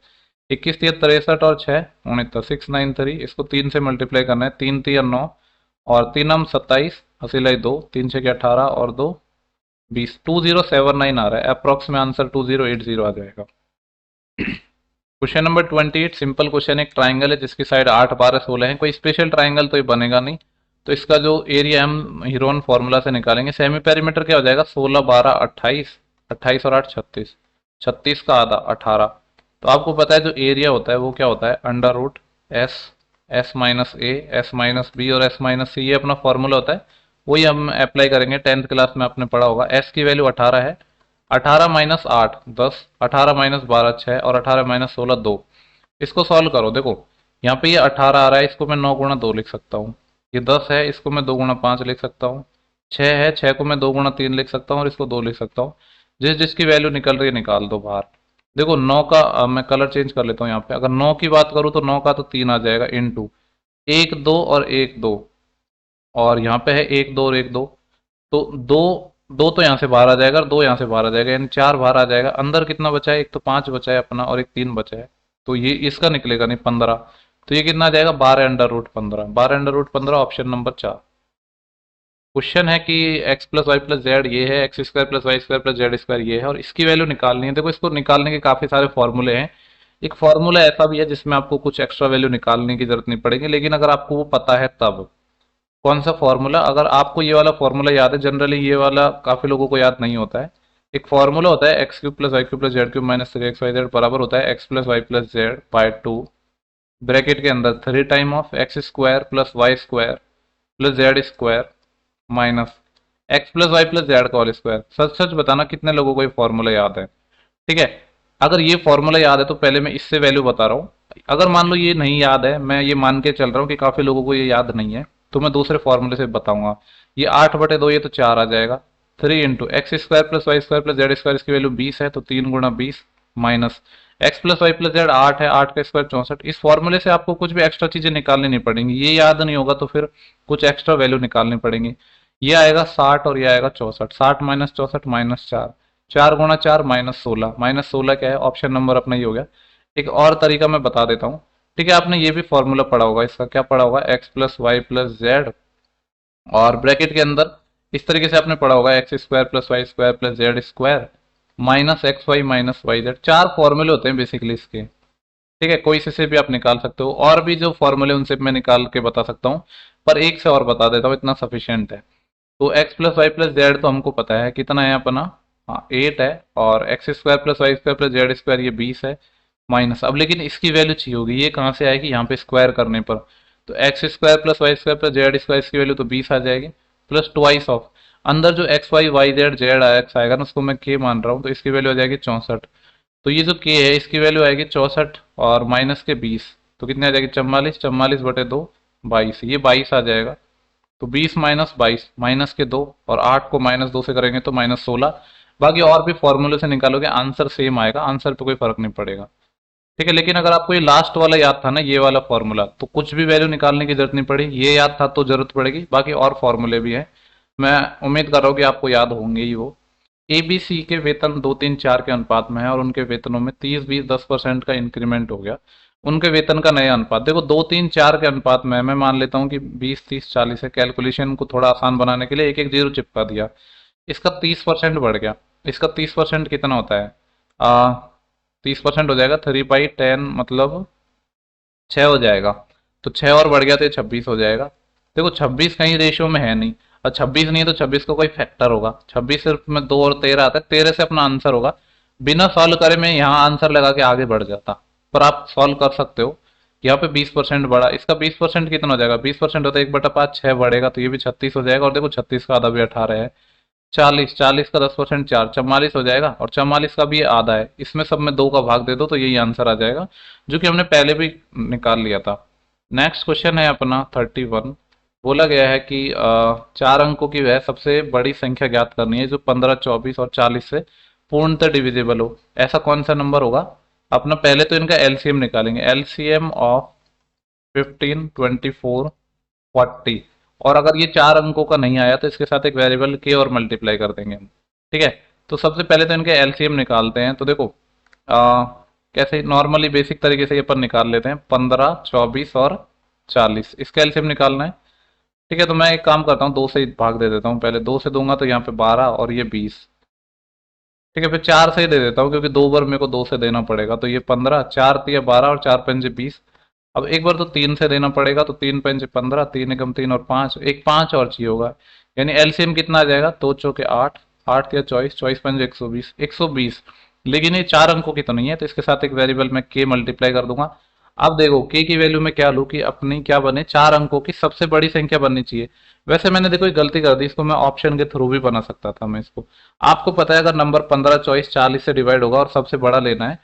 [SPEAKER 1] 21 3 63 और 6 69 693, इसको 3 से मल्टीप्लाई करना है, 3 3 9 और 3 हम 27 असिलाई 2, 3 6 18 और 2 20, 2079 आ रहा है। अप्रॉक्स में आंसर 2080 आ जाएगा। क्वेश्चन नंबर 28 सिंपल क्वेश्चन, एक ट्राइंगल है जिसकी साइड 8 12 16 है, कोई स्पेशल ट्राइंगल तो ये बनेगा नहीं, तो इसका जो एरिया हम हीरोन फॉर्मूला से निकालेंगे। सेमी पेरीमीटर क्या हो जाएगा 16 12 28, 28 और 8 36, 36 का आधा 18। तो आपको पता है जो एरिया होता है वो क्या होता है under root S, S minus A, S minus B और एस माइनस सी, ये अपना फॉर्मूला होता है, वही हम अप्लाई करेंगे। 10th क्लास में आपने पढ़ा होगा। एस की वैल्यू 18 है, 18 माइनस 8 10, 18 माइनस 12 6 और 18 माइनस 16 2। इसको सॉल्व करो, देखो यहाँ पे ये 18 आ रहा है, इसको मैं 9 गुणा 2 लिख सकता हूँ। ये 10 है, इसको मैं 2 गुणा 5 लिख सकता हूँ। 6 है, 6 को मैं 2 गुणा 3 लिख सकता हूँ और इसको 2 लिख सकता हूँ। जिस जिसकी वैल्यू निकल रही है निकाल दो बाहर। देखो 9 का मैं कलर चेंज कर लेता हूँ यहाँ पे। अगर 9 की बात करूँ तो 9 का तो 3 आ जाएगा इंटू 1 2 और 1 2, और यहाँ पे है 1 2 और 1 2, तो 2 2 तो यहाँ से बाहर आ जाएगा और 2 यहाँ से बाहर आ जाएगा, यानी 4 बाहर आ जाएगा। अंदर कितना बचा है, एक तो 5 बचा है अपना और एक 3 बचा है, तो ये इसका निकलेगा नहीं 15। तो ये कितना आ जाएगा 12 under root 15, 12 under root 15 option number 4। Question है कि x plus Y plus Z ये है, X square plus Y square plus Z square ये है, और इसकी वैल्यू निकालनी है। देखो इसको निकालने के काफी सारे फॉर्मूले हैं। एक फॉर्मूला ऐसा भी है जिसमें आपको कुछ एक्स्ट्रा वैल्यू निकालने की जरूरत नहीं पड़ेगी, लेकिन अगर आपको वो पता है तब। कौन सा फॉर्मूला, अगर आपको ये वाला फॉर्मूला याद है, जनरली ये वाला काफी लोगों को याद नहीं होता है। एक फॉर्मूला होता है X cube plus Y cube plus Z cube minus 3xyz बराबर होता है X plus Y plus Z by 2, bracket के अंदर 3 time of X square plus Y square plus Z square minus X plus Y plus Z का होल स्क्वायर। सच सच बताना कितने लोगों को ये फॉर्मूला याद है। ठीक है, अगर ये फॉर्मूला याद है तो पहले मैं इससे वैल्यू बता रहा हूँ। अगर मान लो ये नहीं याद है, मैं ये मान के चल रहा हूँ कि काफी लोगों को ये याद नहीं है, तो मैं दूसरे फॉर्मूले से बताऊंगा। ये 8/2, ये तो 4 आ जाएगा। 3 into X square plus Y square plus Z square, इसकी वैल्यू 20 है, तो 3 गुणा 20 minus X plus Y plus Z 8 है, 8 का स्क्वायर 64। इस फॉर्मूले से आपको कुछ भी एक्स्ट्रा चीजें निकालनी नहीं पड़ेंगी, ये याद नहीं होगा तो फिर कुछ एक्स्ट्रा वैल्यू निकालनी पड़ेंगी। ये आएगा 60 और ये आएगा 64, 60 माइनस 64 माइनस 4, 4 गुणा 4 माइनस 16, माइनस 16 क्या है ऑप्शन नंबर अपना ही हो गया। एक और तरीका मैं बता देता हूँ। ठीक है, आपने ये भी फॉर्मूला पढ़ा होगा, इसका क्या पढ़ा होगा X plus Y plus Z, और ब्रैकेट के अंदर इस तरीके से आपने पढ़ा होगा X square plus Y square plus Z square minus X Y minus Y Z. 4 फॉर्मूले होते हैं बेसिकली इसके। ठीक है, कोई से भी आप निकाल सकते हो, और भी जो फॉर्मूले उनसे मैं निकाल के बता सकता हूँ, पर एक से और बता देता हूँ, इतना सफिशियंट है। तो X plus Y plus Z तो हमको पता है कितना है अपना, हाँ 8 है, और X square plus Y square plus Z square ये 20 है माइनस। अब लेकिन इसकी वैल्यू चाहिए होगी, ये कहाँ से आएगी यहाँ पे स्क्वायर करने पर, तो X square plus Y square plus Z square इसकी वैल्यू तो 20 आ जाएगी, प्लस ट्वाइस ऑफ अंदर जो X Y Y Z Z X आएगा ना, उसको मैं के मान रहा हूँ, तो इसकी वैल्यू आ जाएगी 64। तो ये जो के है इसकी वैल्यू आएगी 64 और माइनस के 20, तो कितनी आ जाएगी 44, 44/2 22, ये 22 आ जाएगा। तो 20 माइनस 22 माइनस के 2, और 8 को माइनस 2 से करेंगे तो माइनस 16। बाकी और भी फॉर्मूले से निकालोगे आंसर सेम आएगा, आंसर पे कोई फर्क नहीं पड़ेगा। ठीक है, लेकिन अगर आपको ये लास्ट वाला याद था ना, ये वाला फॉर्मूला, तो कुछ भी वैल्यू निकालने की जरूरत नहीं पड़ी। ये याद था तो जरूरत पड़ेगी, बाकी और फॉर्मूले भी हैं, मैं उम्मीद कर रहा हूँ कि आपको याद होंगे ही वो। एबीसी के वेतन 2 3 4 के अनुपात में है, और उनके वेतनों में 30 20 10% का इंक्रीमेंट हो गया। उनके वेतन का नया अनुपात देखो 2 3 4 के अनुपात में है। मैं मान लेता हूँ कि 20 30 40 है, कैलकुलेशन को थोड़ा आसान बनाने के लिए एक एक जीरो चिपका दिया। इसका 30% बढ़ गया, इसका 30% कितना होता है, 30% हो जाएगा 3/10, मतलब 6 हो जाएगा। तो 6 और बढ़ गया तो ये 26 हो जाएगा। देखो 26 कहीं रेशियो में है नहीं, और 26 नहीं है तो 26 का कोई फैक्टर होगा। 26 सिर्फ में 2 और 13 आता है, 13 से अपना आंसर होगा। बिना सॉल्व करे मैं यहाँ आंसर लगा के आगे बढ़ जाता, पर आप सॉल्व कर सकते हो। यहाँ पे 20% बढ़ा, इसका 20% कितना हो जाएगा, 20% होता है 1/5, 6 बढ़ेगा तो ये भी 36 हो जाएगा। और देखो 36 का आधा भी 18 है, 40, 40 का 10% 4, 44 हो जाएगा। और 44 का भी ये आधा है, इसमें सब में 2 का भाग दे दो तो यही आंसर आ जाएगा, जो कि हमने पहले भी निकाल लिया था। नेक्स्ट क्वेश्चन है अपना 31। बोला गया है कि 4 अंकों की वह सबसे बड़ी संख्या ज्ञात करनी है जो 15, 24 और 40 से पूर्णतः डिविजिबल हो। ऐसा कौन सा नंबर होगा। अपना पहले तो इनका एलसीएम निकालेंगे, एलसीएम ऑफ 15, 24, 40। और अगर ये 4 अंकों का नहीं आया तो इसके साथ एक वेरिएबल के और मल्टीप्लाई कर देंगे हम। ठीक है, तो सबसे पहले तो इनके एलसीएम निकालते हैं। तो देखो कैसे नॉर्मली बेसिक तरीके से ये अपन निकाल लेते हैं, 15, 24 और 40 इसका एलसीएम निकालना है। ठीक है, तो मैं एक काम करता हूँ, 2 से भाग दे देता हूँ। पहले 2 से दूंगा तो यहाँ पे 12 और ये 20। ठीक है, फिर 4 से ही दे देता हूँ क्योंकि 2 बार मेरे को 2 से देना पड़ेगा। तो ये 15, 4 तिया 12 और 4 पंजे 20। अब एक बार तो 3 से देना पड़ेगा, तो 3 पंजे 15, 3 एकम 3 और 5, एक 5 और चाहिए होगा। यानी एलसीएम कितना आ जाएगा, 2 चौके 8, 8 तिया 24, 24 पंजे 120, 120। लेकिन ये 4 अंकों की तो नहीं है, तो इसके साथ एक वेरिएबल में के मल्टीप्लाई कर दूंगा। अब देखो के की वैल्यू में क्या लूँ कि अपनी क्या बने, 4 अंकों की सबसे बड़ी संख्या बननी चाहिए। वैसे मैंने देखो एक गलती कर दी, इसको मैं ऑप्शन के थ्रू भी बना सकता था मैं इसको। आपको पता है अगर नंबर 15, 24, 40 से डिवाइड होगा और सबसे बड़ा लेना है,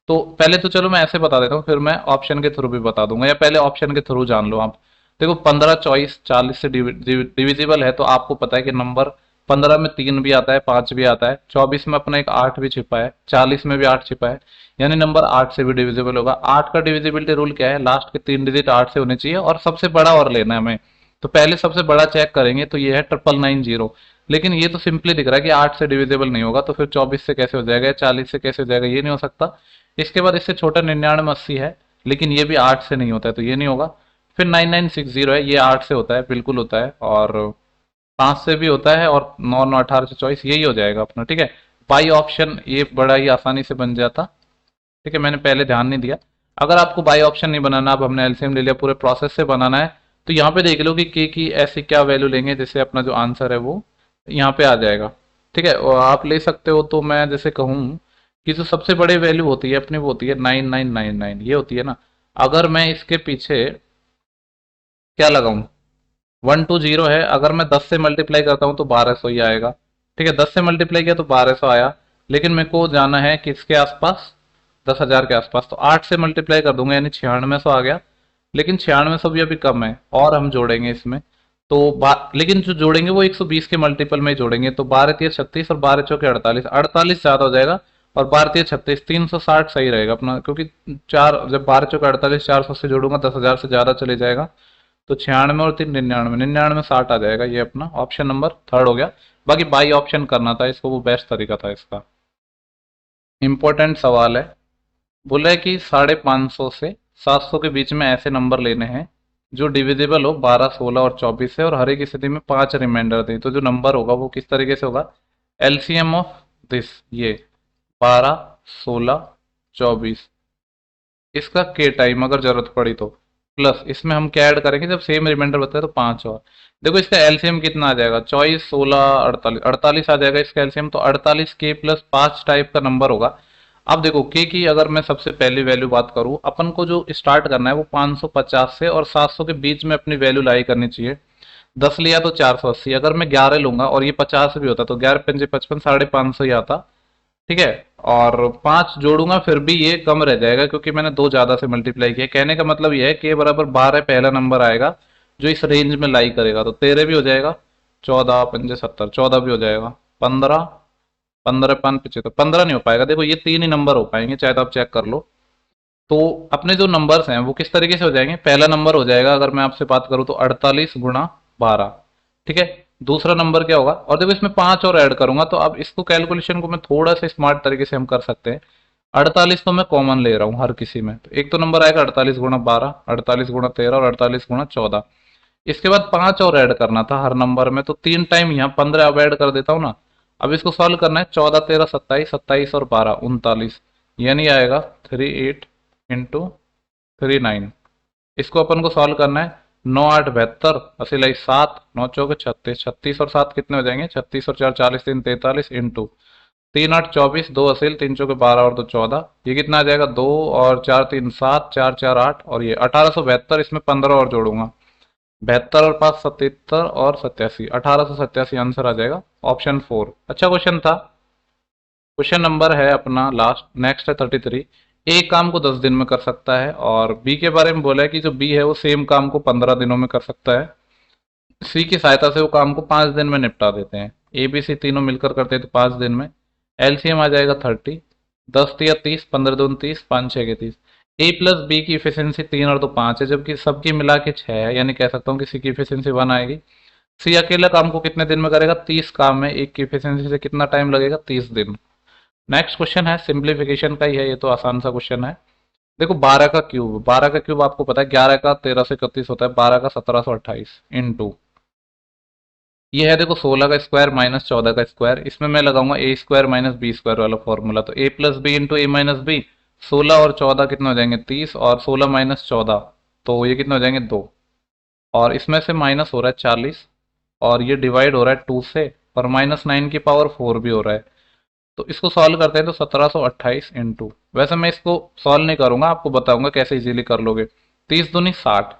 [SPEAKER 1] तो पहले तो चलो मैं ऐसे बता देता हूँ, फिर मैं ऑप्शन के थ्रू भी बता दूंगा, या पहले ऑप्शन के थ्रू जान लो आप। देखो 15, 24, 40 से डिविजिबल है, तो आपको पता है कि नंबर 15 में 3 भी आता है, 5 भी आता है, 24 में अपना एक 8 भी छिपा है, 40 में भी 8 छिपा है। यानी नंबर 8 से भी डिविजिबल होगा। 8 का डिविजिबिलिटी रूल क्या है, लास्ट के 3 डिजिट 8 से होने चाहिए और सबसे बड़ा और लेना है हमें। तो पहले सबसे बड़ा चेक करेंगे, तो ये है 999, लेकिन ये तो सिंपली दिख रहा है कि 8 से डिविजिबल नहीं होगा, तो फिर 24 से कैसे हो जाएगा या 40 से कैसे हो जाएगा, ये नहीं हो सकता। इसके बाद इससे छोटा 99, 80 है, लेकिन ये भी 8 से नहीं होता है, तो ये नहीं होगा। फिर 9960 है, ये 8 से होता है, बिल्कुल होता है, और 5 से भी होता है, और 9, 9, 18 से 24, यही हो जाएगा अपना। ठीक है, बाई ऑप्शन ये बड़ा ही आसानी से बन जाता। ठीक है, मैंने पहले ध्यान नहीं दिया। अगर आपको बाई ऑप्शन नहीं बनाना, अब हमने एलसीएम ले लिया, पूरे प्रोसेस से बनाना है, तो यहाँ पे देख लो कि के की ऐसी क्या वैल्यू लेंगे जिससे अपना जो आंसर है वो यहाँ पे आ जाएगा। ठीक है, और आप ले सकते हो, तो मैं जैसे कहूँ कि जो सबसे बड़ी वैल्यू होती है अपनी वो होती है 9999, ये होती है ना। अगर मैं इसके पीछे क्या लगाऊं, 120 है, अगर मैं 10 से मल्टीप्लाई करता हूं तो 1200 ही आएगा। ठीक है, 10 से मल्टीप्लाई किया तो 1200 आया, लेकिन मेरे को जाना है किसके आसपास, 10,000 के आसपास। तो 8 से मल्टीप्लाई कर दूंगा यानी 9600 आ गया। लेकिन 9600 भी अभी कम है, और हम जोड़ेंगे इसमें। तो लेकिन जो जोड़ेंगे वो 120 के मल्टीपल में ही जोड़ेंगे, तो 12 तिया 36 और 12 चौके 48, 48 ज्यादा हो जाएगा, और 12 तिया 36, 360 सही रहेगा अपना, क्योंकि चार जब 12 चौके 48 400 से जोड़ूंगा 10,000 से ज्यादा चले जाएगा। तो 96 और 3 99, 99 60 आ जाएगा, ये अपना ऑप्शन नंबर थर्ड हो गया। बाकी बाई ऑप्शन करना था इसको, वो बेस्ट तरीका था इसका। इंपॉर्टेंट सवाल है, बोला है कि 550 से 700 के बीच में ऐसे नंबर लेने हैं जो डिविजिबल हो 12, 16 और 24 से, और हर एक स्थिति में 5 रिमाइंडर दें। तो जो नंबर होगा वो किस तरीके से होगा, एलसीएम ऑफ दिस, ये 12, 16, 24, इसका के टाइम अगर जरूरत पड़ी तो, प्लस इसमें हम क्या ऐड करेंगे, जब सेम रिमाइंडर बताए तो 5 और। देखो इसका एलसीएम कितना आ जाएगा, 24, 16, 48, 48 आ जाएगा इसका एलसीएम। तो 48 के प्लस 5 टाइप का नंबर होगा। अब देखो के की अगर मैं सबसे पहली वैल्यू बात करूं, अपन को जो स्टार्ट करना है वो 550 से और 700 के बीच में अपनी वैल्यू लाई करनी चाहिए। 10 लिया तो 480, अगर मैं 11 लूंगा और ये 50 भी होता तो 11 पंजे 55, 550 ही आता। ठीक है, और 5 जोड़ूंगा फिर भी ये कम रह जाएगा क्योंकि मैंने 2 ज्यादा से मल्टीप्लाई किया। कहने का मतलब ये है कि बराबर 12 पहला नंबर आएगा जो इस रेंज में लाई करेगा, तो 13 भी हो जाएगा, 14 पंजे 70, 14 भी हो जाएगा, 15, 15 5 75, 15 नहीं हो पाएगा। देखो ये 3 ही नंबर हो पाएंगे, चाहे तो आप चेक कर लो। तो अपने जो नंबर्स हैं वो किस तरीके से हो जाएंगे, पहला नंबर हो जाएगा अगर मैं आपसे बात करूं तो 48 गुणा 12। ठीक है, दूसरा नंबर क्या होगा, और देखो इसमें 5 और ऐड करूंगा, तो अब इसको कैलकुलेशन को मैं थोड़ा सा स्मार्ट तरीके से हम कर सकते हैं। 48 तो मैं कॉमन ले रहा हूँ हर किसी में, तो एक तो नंबर आएगा 48 गुणा 12, 48 गुणा 13 और 48 गुणा 14। इसके बाद 5 और ऐड करना था हर नंबर में, तो 3 टाइम यहाँ 15 अब ऐड कर देता हूँ ना। अब इसको सॉल्व करना है, 14, 13, 27, 27 और 12, 39, यानी आएगा 38 इंटू 39। इसको अपन को सॉल्व करना है, 9, 8, 72, 80, 7, 9 चौके 36, 36 और 7 कितने हो जाएंगे, 36 और 4, 40, 3, 43 इंटू 3 8 24, 2 असील, 3 चौके 12 और 2 14, ये कितना आ जाएगा 2 और 4 3 7, 4 4 8 और ये 1872, इसमें 15 और जोड़ूंगा, 72 और 5 77 और 87, 1887 आंसर आ जाएगा ऑप्शन 4। अच्छा क्वेश्चन था। क्वेश्चन नंबर है अपना लास्ट, नेक्स्ट है 33। एक काम को 10 दिन में कर सकता है, और बी के बारे में बोला है कि जो बी है वो सेम काम को 15 दिनों में कर सकता है। सी की सहायता से वो काम को 5 दिन में निपटा देते हैं। ए बी सी तीनों मिलकर करते हैं तो 5 दिन में। एलसीएम आ जाएगा 30, 10 या 30, 15 दून 30, 5 6 के 30। ए प्लस बी की इफिशियंसी 3 और 2 5 है, जबकि सबकी मिला के 6 है, यानी कह सकता हूँ कि सी की इफिशियंसी 1 आएगी। सी अकेला काम को कितने दिन में करेगा, 30 काम में एक की इफिशियंसी से कितना टाइम लगेगा, 30 दिन। नेक्स्ट क्वेश्चन है सिंप्लीफिकेशन का ही है, ये तो आसान सा क्वेश्चन है। देखो 12 का क्यूब, 12 का क्यूब आपको पता है 11 का 1331 होता है, 12 का 1728 इंटू, ये है देखो 16 का स्क्वायर माइनस 14 का स्क्वायर, इसमें मैं लगाऊंगा ए स्क्वायर माइनस बी स्क्वायर वाला फॉर्मूला, तो ए प्लस बी इंटू ए माइनस बी। 16 और 14 कितने हो जाएंगे 30, और 16 माइनस 14 तो ये कितने हो जाएंगे 2, और इसमें से माइनस हो रहा है 40, और ये डिवाइड हो रहा है 2 से, और -9 की पावर 4 भी हो रहा है। तो इसको सॉल्व करते हैं तो 1728 इंटू, वैसे मैं इसको सॉल्व नहीं करूंगा, आपको बताऊंगा कैसे इजीली कर लोगे। 30 दूनी 60,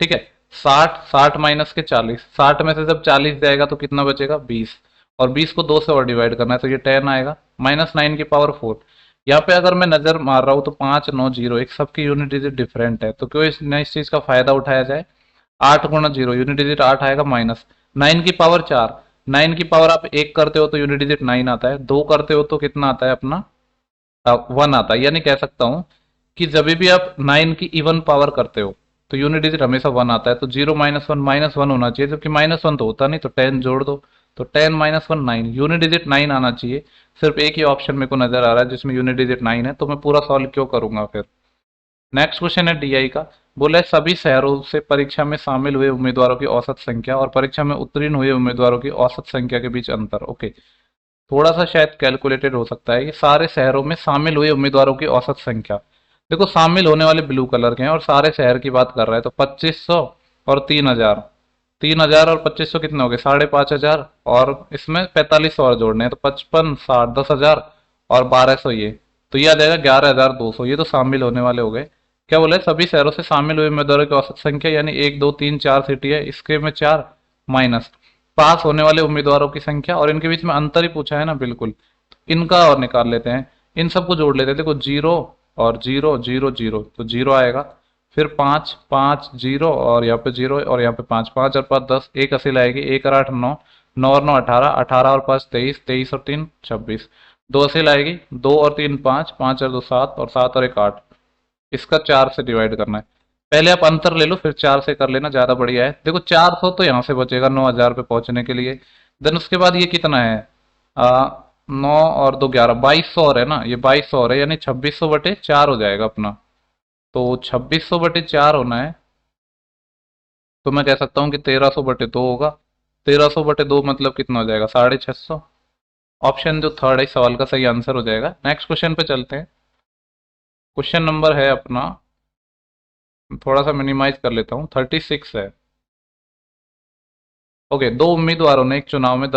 [SPEAKER 1] ठीक है, 60 60 माइनस के 40, 60 में से जब 40 जाएगा तो कितना बचेगा 20, और 20 को 2 से और डिवाइड करना है तो ये 10 आएगा, -9 की पावर 4। यहाँ पे अगर मैं नजर मार रहा हूँ तो 5 9 0 एक सबकी यूनिट डिजिट डिफरेंट है, तो क्यों इस चीज का फायदा उठाया जाए। 8 गुणा 0 यूनिट डिजिट 8 आएगा, माइनस 9 की पावर 4, 9 की पावर आप 1 करते हो तो यूनिट डिजिट 9 आता है, 2 करते हो तो कितना आता है अपना 1 आता है, यानी कह सकता हूं कि जब भी आप 9 की इवन पावर करते हो तो यूनिट डिजिट हमेशा 1 आता है, तो 0 -1 होना चाहिए, जबकि -1 तो होता नहीं, तो 10 जोड़ दो, तो 10 -1 9, यूनिट डिजिट 9 आना चाहिए। सिर्फ एक ही ऑप्शन मेरे को नजर आ रहा है जिसमें यूनिट डिजिट 9 है, तो मैं पूरा सॉल्व क्यों करूंगा फिर। नेक्स्ट क्वेश्चन है डीआई का। बोला है सभी शहरों से परीक्षा में शामिल हुए उम्मीदवारों की औसत संख्या और परीक्षा में उत्तीर्ण हुए उम्मीदवारों की औसत संख्या के बीच अंतर। ओके, थोड़ा सा शायद कैलकुलेटेड हो सकता है। ये सारे शहरों में शामिल हुए उम्मीदवारों की औसत संख्या, देखो शामिल होने वाले ब्लू कलर के हैं और सारे शहर की बात कर रहा है, तो 2500 और 3000, 3000 और 2500 कितने हो गए 5500, और इसमें 4500 और जोड़ने हैं तो 55 60 10,000 और 1200, ये तो ये आ जाएगा 11,200। ये तो शामिल होने वाले हो गए। क्या बोला है सभी शहरों से शामिल हुए उम्मीदवारों की औसत संख्या, यानी 1 2 3 4 सिटी है, इसके में 4 माइनस पास होने वाले उम्मीदवारों की संख्या, और इनके बीच में अंतर ही पूछा है ना, बिल्कुल इनका और निकाल लेते हैं, इन सबको जोड़ लेते हैं। देखो 0 और 0 0 0 तो 0 आएगा, फिर 5 5 0 और यहाँ पे 0 और यहाँ पे 5 5 और 5 10, एक असील आएगी, 1 और 8 9, 9 और 9 18, 18 और 5 23, 23 और 3 26, 2 असील आएगी, 2 और 3 5, 5 और 2 7, और 7 और 1 8, इसका 4 से डिवाइड करना है। पहले आप अंतर ले लो फिर 4 से कर लेना, ज्यादा बढ़िया है। देखो 400 तो यहाँ से बचेगा 9000 पे पहुंचने के लिए। देन उसके बाद ये कितना है 9 और 2 11, 2200 और है ना, ये 2200 और है, यानी 2600/4 हो जाएगा अपना। तो 2600/4 होना है, तो मैं कह सकता हूँ कि 1300/2 होगा। 1300/2 मतलब कितना हो जाएगा 650। ऑप्शन जो थर्ड है इस सवाल का सही आंसर हो जाएगा। नेक्स्ट क्वेश्चन पे चलते हैं। क्वेश्चन नंबर है अपना, थोड़ा सा मिनिमाइज कर लेता हूँ, 36 है। ओके, दो उम्मीदवारों ने एक चुनाव में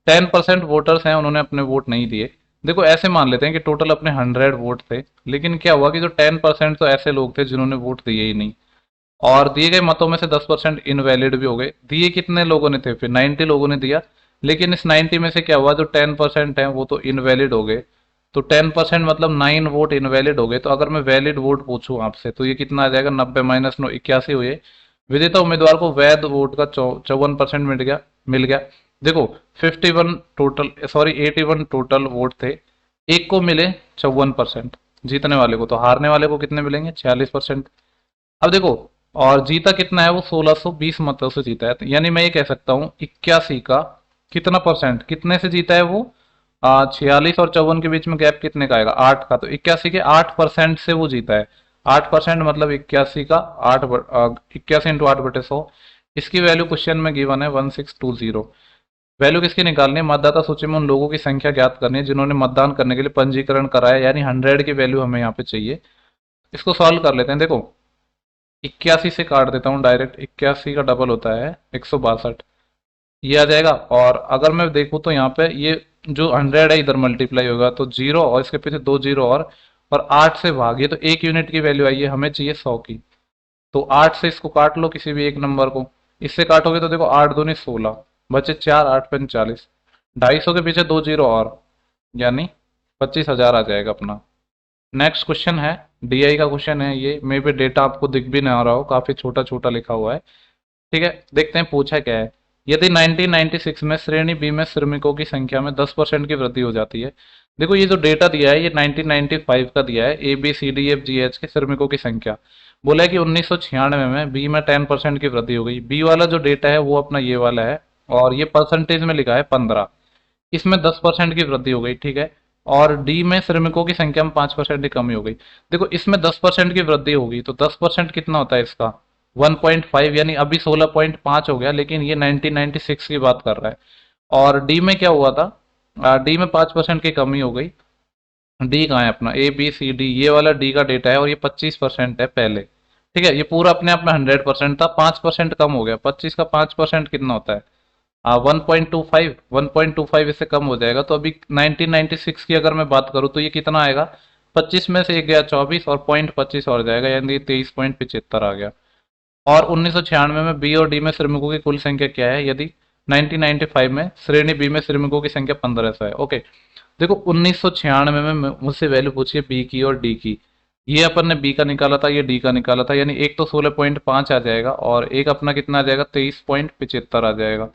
[SPEAKER 1] 10% वोटर्स हैं, उन्होंने अपने वोट नहीं दिए। देखो ऐसे मान लेते हैं कि टोटल अपने 100 वोट थे, लेकिन क्या हुआ कि जो 10% तो ऐसे लोग थे जिन्होंने वोट दिए ही नहीं, और दिए गए मतों में से 10% इनवैलिड भी हो गए। दिए कितने लोगों ने थे फिर 90 लोगों ने दिया, लेकिन इस 90 में से क्या हुआ जो 10% है वो तो इनवैलिड हो गए। तो 10% मतलब 9 वोट इनवैलिड हो गए। तो अगर मैं वैलिड वोट पूछूं आपसे तो ये कितना आ जाएगा 90 - 9 81 हुए। विजेता उम्मीदवार को वैध वोट का 54% मिल गया। देखो 51 टोटल, सॉरी 81 टोटल वोट थे, एक को मिले 54% जीतने वाले को, तो हारने वाले को कितने मिलेंगे 46%। अब देखो, और जीता कितना है वो 1620 मतों से जीता है, तो यानी मैं ये कह सकता हूँ 81 का कितना परसेंट, कितने से जीता है वो 46 और 54 के बीच में गैप कितने का आएगा 8 का, तो 81 के 8% से वो जीता है। 8% मतलब 81 का 8, 81 इंटू 8/100। इसकी वैल्यू क्वेश्चन में गिवन है 1620। वैल्यू किसकी निकालनी है, मतदाता सूची में उन लोगों की संख्या ज्ञात करनी है जिन्होंने मतदान करने के लिए पंजीकरण कराया, यानी 100 की वैल्यू हमें यहाँ पे चाहिए। इसको सॉल्व कर लेते हैं। देखो 81 से काट देता हूँ डायरेक्ट, 81 का डबल होता है 162, ये आ जाएगा। और अगर मैं देखूँ तो यहाँ पे ये जो 100 है इधर मल्टीप्लाई होगा तो जीरो और इसके पीछे दो जीरो और 8 से भागिए तो 1 यूनिट की वैल्यू आई है, हमें चाहिए 100 की। तो 8 से इसको काट लो किसी भी एक नंबर को, इससे काटोगे तो देखो 8 दूनी 16, बचे 4, 8 पंच 40, 250 के पीछे दो जीरो और, यानी 25,000 आ जाएगा अपना। नेक्स्ट क्वेश्चन है, डीआई का क्वेश्चन है ये, मे भी डेटा आपको दिख भी नहीं आ रहा हो, काफी छोटा छोटा लिखा हुआ है। ठीक है, देखते हैं पूछा क्या है। यदि 1996 में श्रेणी बी में श्रमिकों की संख्या में 10% की वृद्धि हो जाती है। देखो ये जो डेटा दिया है ये 1995 का दिया है, A B C D F G H के श्रमिकों की संख्या। बोला है कि 1996 में बी में 10% की वृद्धि हो गई। बी वाला जो डेटा है वो अपना ये वाला है, और ये परसेंटेज में लिखा है 15, इसमें 10% की वृद्धि हो गई। ठीक है, और डी में श्रमिकों की संख्या में 5% की कमी हो गई। देखो इसमें 10% की वृद्धि होगी तो 10% कितना होता है इसका, 1.5, यानी अभी 16.5 हो गया, लेकिन ये 1996 की बात कर रहा है। और डी में क्या हुआ था, डी में 5% की कमी हो गई। डी कहाँ है अपना, ए बी सी डी, ये वाला डी का डेटा है और ये 25% है पहले। ठीक है, ये पूरा अपने आप में 100% था, 5% कम हो गया। 25 का 5% कितना होता है, 1.25, 1.25 इससे कम हो जाएगा। तो अभी 1996 की अगर मैं बात करूँ तो ये कितना आएगा, 25 में से एक गया 24 और 0.25 और जाएगा, यानी 23.75 आ गया। और 1996 में बी और डी में श्रमिकों की कुल संख्या क्या है, यदि 1995 में श्रेणी बी में श्रमिकों की संख्या 1500 है। ओके, देखो 1996 में मुझसे वैल्यू पूछी है बी की और डी की। ये अपन ने बी का निकाला था, ये डी का निकाला था, यानी एक तो 16.5 आ जाएगा और एक अपना कितना आ जाएगा, 23.75 आ जाएगा।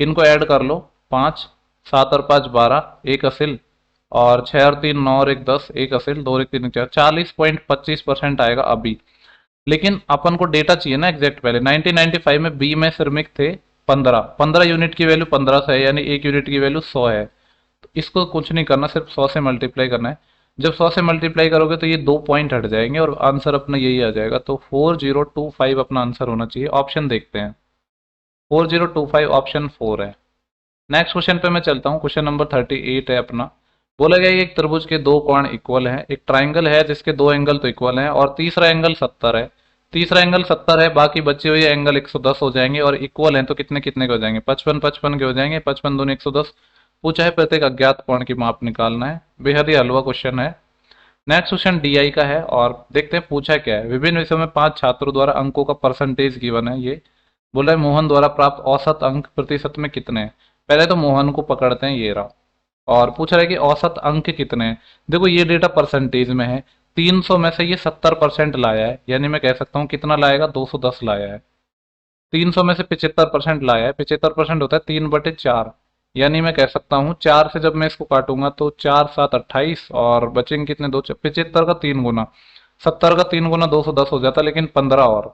[SPEAKER 1] इनको ऐड कर लो, 5, 7 और 5 12, एक असिल, और 6 और 3 9 और एक 10, एक असिल, 2 और एक 3 4, 40.25% आएगा अभी। लेकिन अपन को डेटा चाहिए ना एग्जैक्ट। पहले 1995 में बी में श्रमिक थे 15, 15 यूनिट की वैल्यू 1500 है, यानी एक यूनिट की वैल्यू 100 है। तो इसको कुछ नहीं करना, सिर्फ 100 से मल्टीप्लाई करना है। जब 100 से मल्टीप्लाई करोगे तो ये 2 पॉइंट हट जाएंगे और आंसर अपना यही आ जाएगा। तो 4025 अपना आंसर होना चाहिए। ऑप्शन देखते हैं, 4025 ऑप्शन 4 है। नेक्स्ट क्वेश्चन पे मैं चलता हूँ, क्वेश्चन नंबर 38 है अपना। बोला गया है एक त्रिभुज के दो कोण इक्वल हैं, एक ट्राइंगल है जिसके दो एंगल तो इक्वल हैं और तीसरा एंगल 70 है। तीसरा एंगल 70 है, बाकी बचे हुए एंगल 110 हो जाएंगे और इक्वल हैं तो कितने कितने के हो जाएंगे, 55 55 के हो जाएंगे, 55 दूनी 110। पूछा है प्रत्येक अज्ञात कोण की माप निकालना है। बेहद ही हलवा क्वेश्चन है। नेक्स्ट क्वेश्चन डीआई का है और देखते हैं पूछा क्या है। विभिन्न विषयों में 5 छात्रों द्वारा अंकों का परसेंटेज गिवन है। ये बोला है मोहन द्वारा प्राप्त औसत अंक प्रतिशत में कितने हैं। पहले तो मोहन को पकड़ते हैं, ये रहा। और पूछ रहा है कि औसत अंक कितने हैं। देखो ये डेटा परसेंटेज में है, 300 में से ये 70% लाया है, यानी मैं कह सकता हूँ कितना लाएगा, 210 लाया है। 300 में से 75% लाया है, 75% होता है 3/4, यानी मैं कह सकता हूँ 4 से जब मैं इसको काटूंगा तो 4 7 28 और बचेंगे कितने, 75 का 3 गुना, 70 का 3 गुना 210 हो जाता, लेकिन 15 और,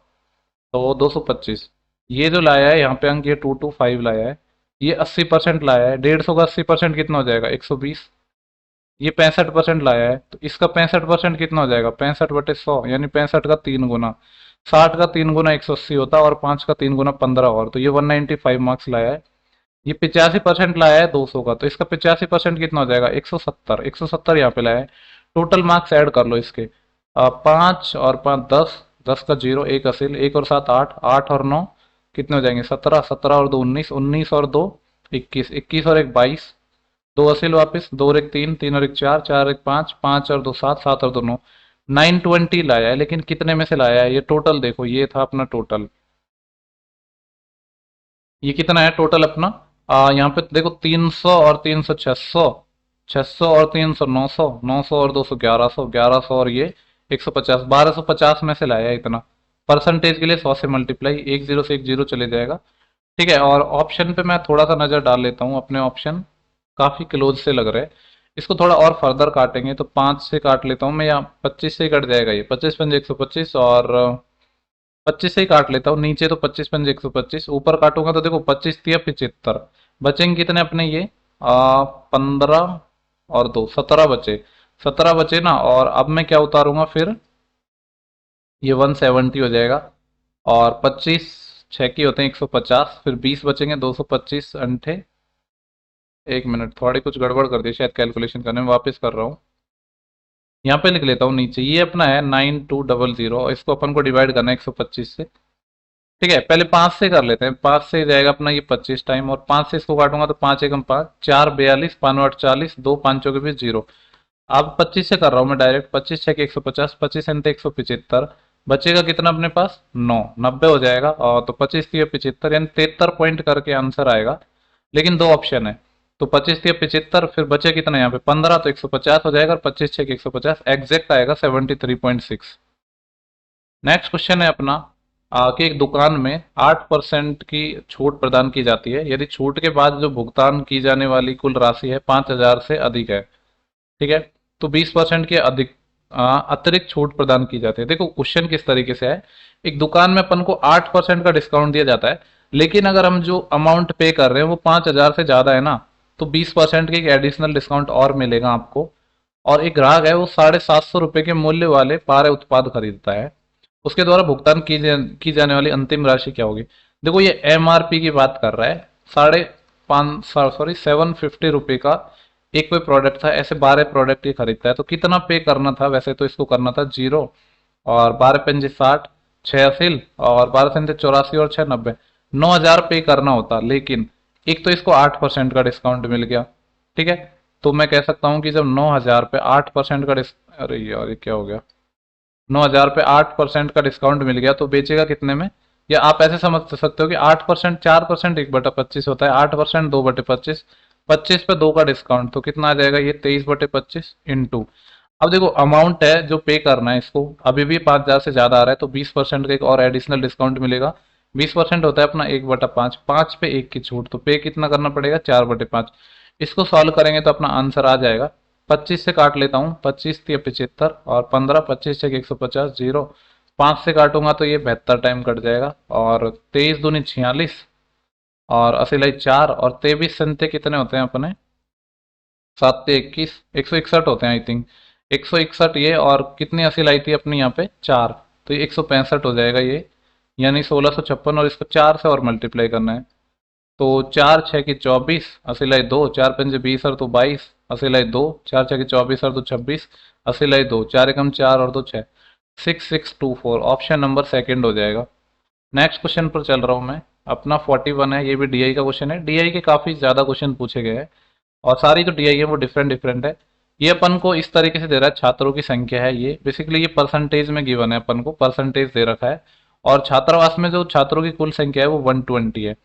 [SPEAKER 1] तो 225। ये जो लाया है यहाँ पे अंक, ये 225 लाया है। ये 80% लाया है, 150 का 80% कितना हो जाएगा, 120। ये 65% लाया है तो इसका 65% कितना हो जाएगा, 65/100, यानी 65 का 3 गुना। 60 का 3 गुना 180 होता है और 5 का 3 गुना 15 और, तो ये 195 मार्क्स लाया है। ये 85% लाया है 200 का, तो इसका 85% कितना हो जाएगा, 170, 170 यहाँ पे लाया है। टोटल मार्क्स ऐड कर लो इसके, 5 और 5 10, 10 का जीरो, एक असील, एक और 7 8, 8 और 9 कितने हो जाएंगे, 17, 17 और 2 19, 19 और 2 21, 21 और एक 22, दो असील वापस, दो और एक 3, 3 और एक 4, 4 और एक 5, 5 और 2 7, 7 और 2 9, 920 लाया है। लेकिन कितने में से लाया है, ये टोटल देखो, ये था अपना टोटल। ये कितना है टोटल अपना, यहाँ पे देखो 300 और 300 600, 600 और 300 900, 900 और 200 1100, 1100 और ये 150, 1250 में से लाया है इतना। परसेंटेज के लिए 100 से मल्टीप्लाई, एक जीरो से एक जीरो चले जाएगा। ठीक है, और ऑप्शन पे मैं थोड़ा सा नजर डाल लेता हूँ, अपने ऑप्शन काफी क्लोज से लग रहे हैं। इसको थोड़ा और फर्दर काटेंगे तो 5 से काट लेता हूँ मैं, या 25 से ही कट जाएगा, ये 25 पंजे 125 और 25 से ही काट लेता हूँ। नीचे तो 25 पंजे 125, ऊपर काटूंगा तो देखो 25 तिया 75, बचेंगे कितने अपने ये, 15 और 2 17 बचे, 17 बचे ना। और अब मैं क्या उतारूंगा फिर, ये 170 हो जाएगा और 25 छः की होते हैं 150, फिर 20 बचेंगे, 225 अंठे, एक मिनट थोड़ी कुछ गड़बड़ कर दी शायद कैलकुलेशन करने में, वापस कर रहा हूँ। यहाँ पे लिख लेता हूँ नीचे, ये अपना है 9200, इसको अपन को डिवाइड करना है 125 से। ठीक है, पहले 5 से कर लेते हैं। 5 से जाएगा अपना ये 25 टाइम, और 5 से इसको काटूंगा तो 5 एकम 5, 4 42, 5 8 40, 2 5 के बीच 0। अब 25 से कर रहा हूं मैं डायरेक्ट, 25 छः 150, 25 अंत 175, बचेगा कितना अपने पास 9, 90 हो जाएगा। और तो 25 थी 75, यानी 73 पॉइंट करके आंसर आएगा। लेकिन दो ऑप्शन है, तो 25 थी 75, फिर बचे कितना यहाँ पे 15, तो 150 हो जाएगा, और 25 छः 150 एग्जैक्ट आएगा 73.6। नेक्स्ट क्वेश्चन है अपना कि एक दुकान में 8% की छूट प्रदान की जाती है यदि छूट के बाद जो भुगतान की जाने वाली कुल राशि है 5,000 से अधिक है। ठीक है, तो 20% की अधिक अतिरिक्त छूट प्रदान की जाती है। देखो क्वेश्चन किस तरीके से है, एक दुकान में अपन को 8% का डिस्काउंट दिया जाता है, लेकिन अगर हम जो अमाउंट पे कर रहे हैं वो 5,000 से ज्यादा है ना, तो 20% की एक एडिशनल डिस्काउंट और मिलेगा आपको। और एक ग्राहक है वो 750 रुपए के मूल्य वाले 12 उत्पाद खरीदता है, उसके द्वारा भुगतान की जाने वाली अंतिम राशि क्या होगी। देखो ये एमआरपी की बात कर रहा है, 750 रुपये का एक कोई प्रोडक्ट था, ऐसे 12 प्रोडक्ट ये खरीदता है, तो कितना पे करना था, वैसे तो इसको करना था 0, और 12 पंजे 60, 6 और 12 से 84 और 6 90, 9,000 पे करना होता, लेकिन एक तो इसको 8% का डिस्काउंट मिल गया। ठीक है, तो मैं कह सकता हूं कि जब 9,000 पे 8% का अरे यार ये क्या हो गया, 9,000 पे 8% का डिस्काउंट मिल गया, तो बेचेगा कितने में। या आप ऐसे समझ सकते हो कि 8%, 4% 1/25 होता है, 8% 2/25, 25 पे 2 का डिस्काउंट, तो कितना आ जाएगा ये 23/25 इंटू। अब देखो अमाउंट है जो पे करना है, इसको अभी भी 5,000 से ज्यादा आ रहा है, तो 20% का एक और एडिशनल डिस्काउंट मिलेगा। 20% होता है अपना 1/5, 5 पे 1 की छूट, तो पे कितना करना पड़ेगा 4/5। इसको सॉल्व करेंगे तो अपना आंसर आ जाएगा, 25 से काट लेता हूँ, 25 थी 75, और 15, 25 से 150 0, 5 से काटूंगा तो ये 72 टाइम कट जाएगा, और 23 दूनी 46, और 80 लाई 4, और 23 संते कितने होते हैं अपने 7 ते 21, 161 होते हैं आई थिंक, 161 ये, और कितनी 80 लाई थी अपनी यहाँ पे 4, तो ये 165 हो जाएगा ये, यानी 1656, और इसको 4 से और मल्टीप्लाई करना है, तो 4 6 की 24, 80 लाई 2, 4 पंजे 20 और 22, 80 लाई 2, 4 6 की 24 और 26, 80 लाई 2, 4 एकम 4 और 2 6, 6624, ऑप्शन नंबर सेकंड हो जाएगा। नेक्स्ट क्वेश्चन पर चल रहा हूँ मैं, अपना 41 है, ये भी डीआई का क्वेश्चन है। डीआई के काफी ज्यादा क्वेश्चन पूछे गए हैं, और सारी जो डीआई है वो डिफरेंट डिफरेंट है। ये अपन को इस तरीके से दे रहा है, छात्रों की संख्या है, ये बेसिकली ये परसेंटेज में गिवन है, अपन को परसेंटेज दे रखा है, और छात्रावास में जो छात्रों की कुल संख्या है वो 120 है।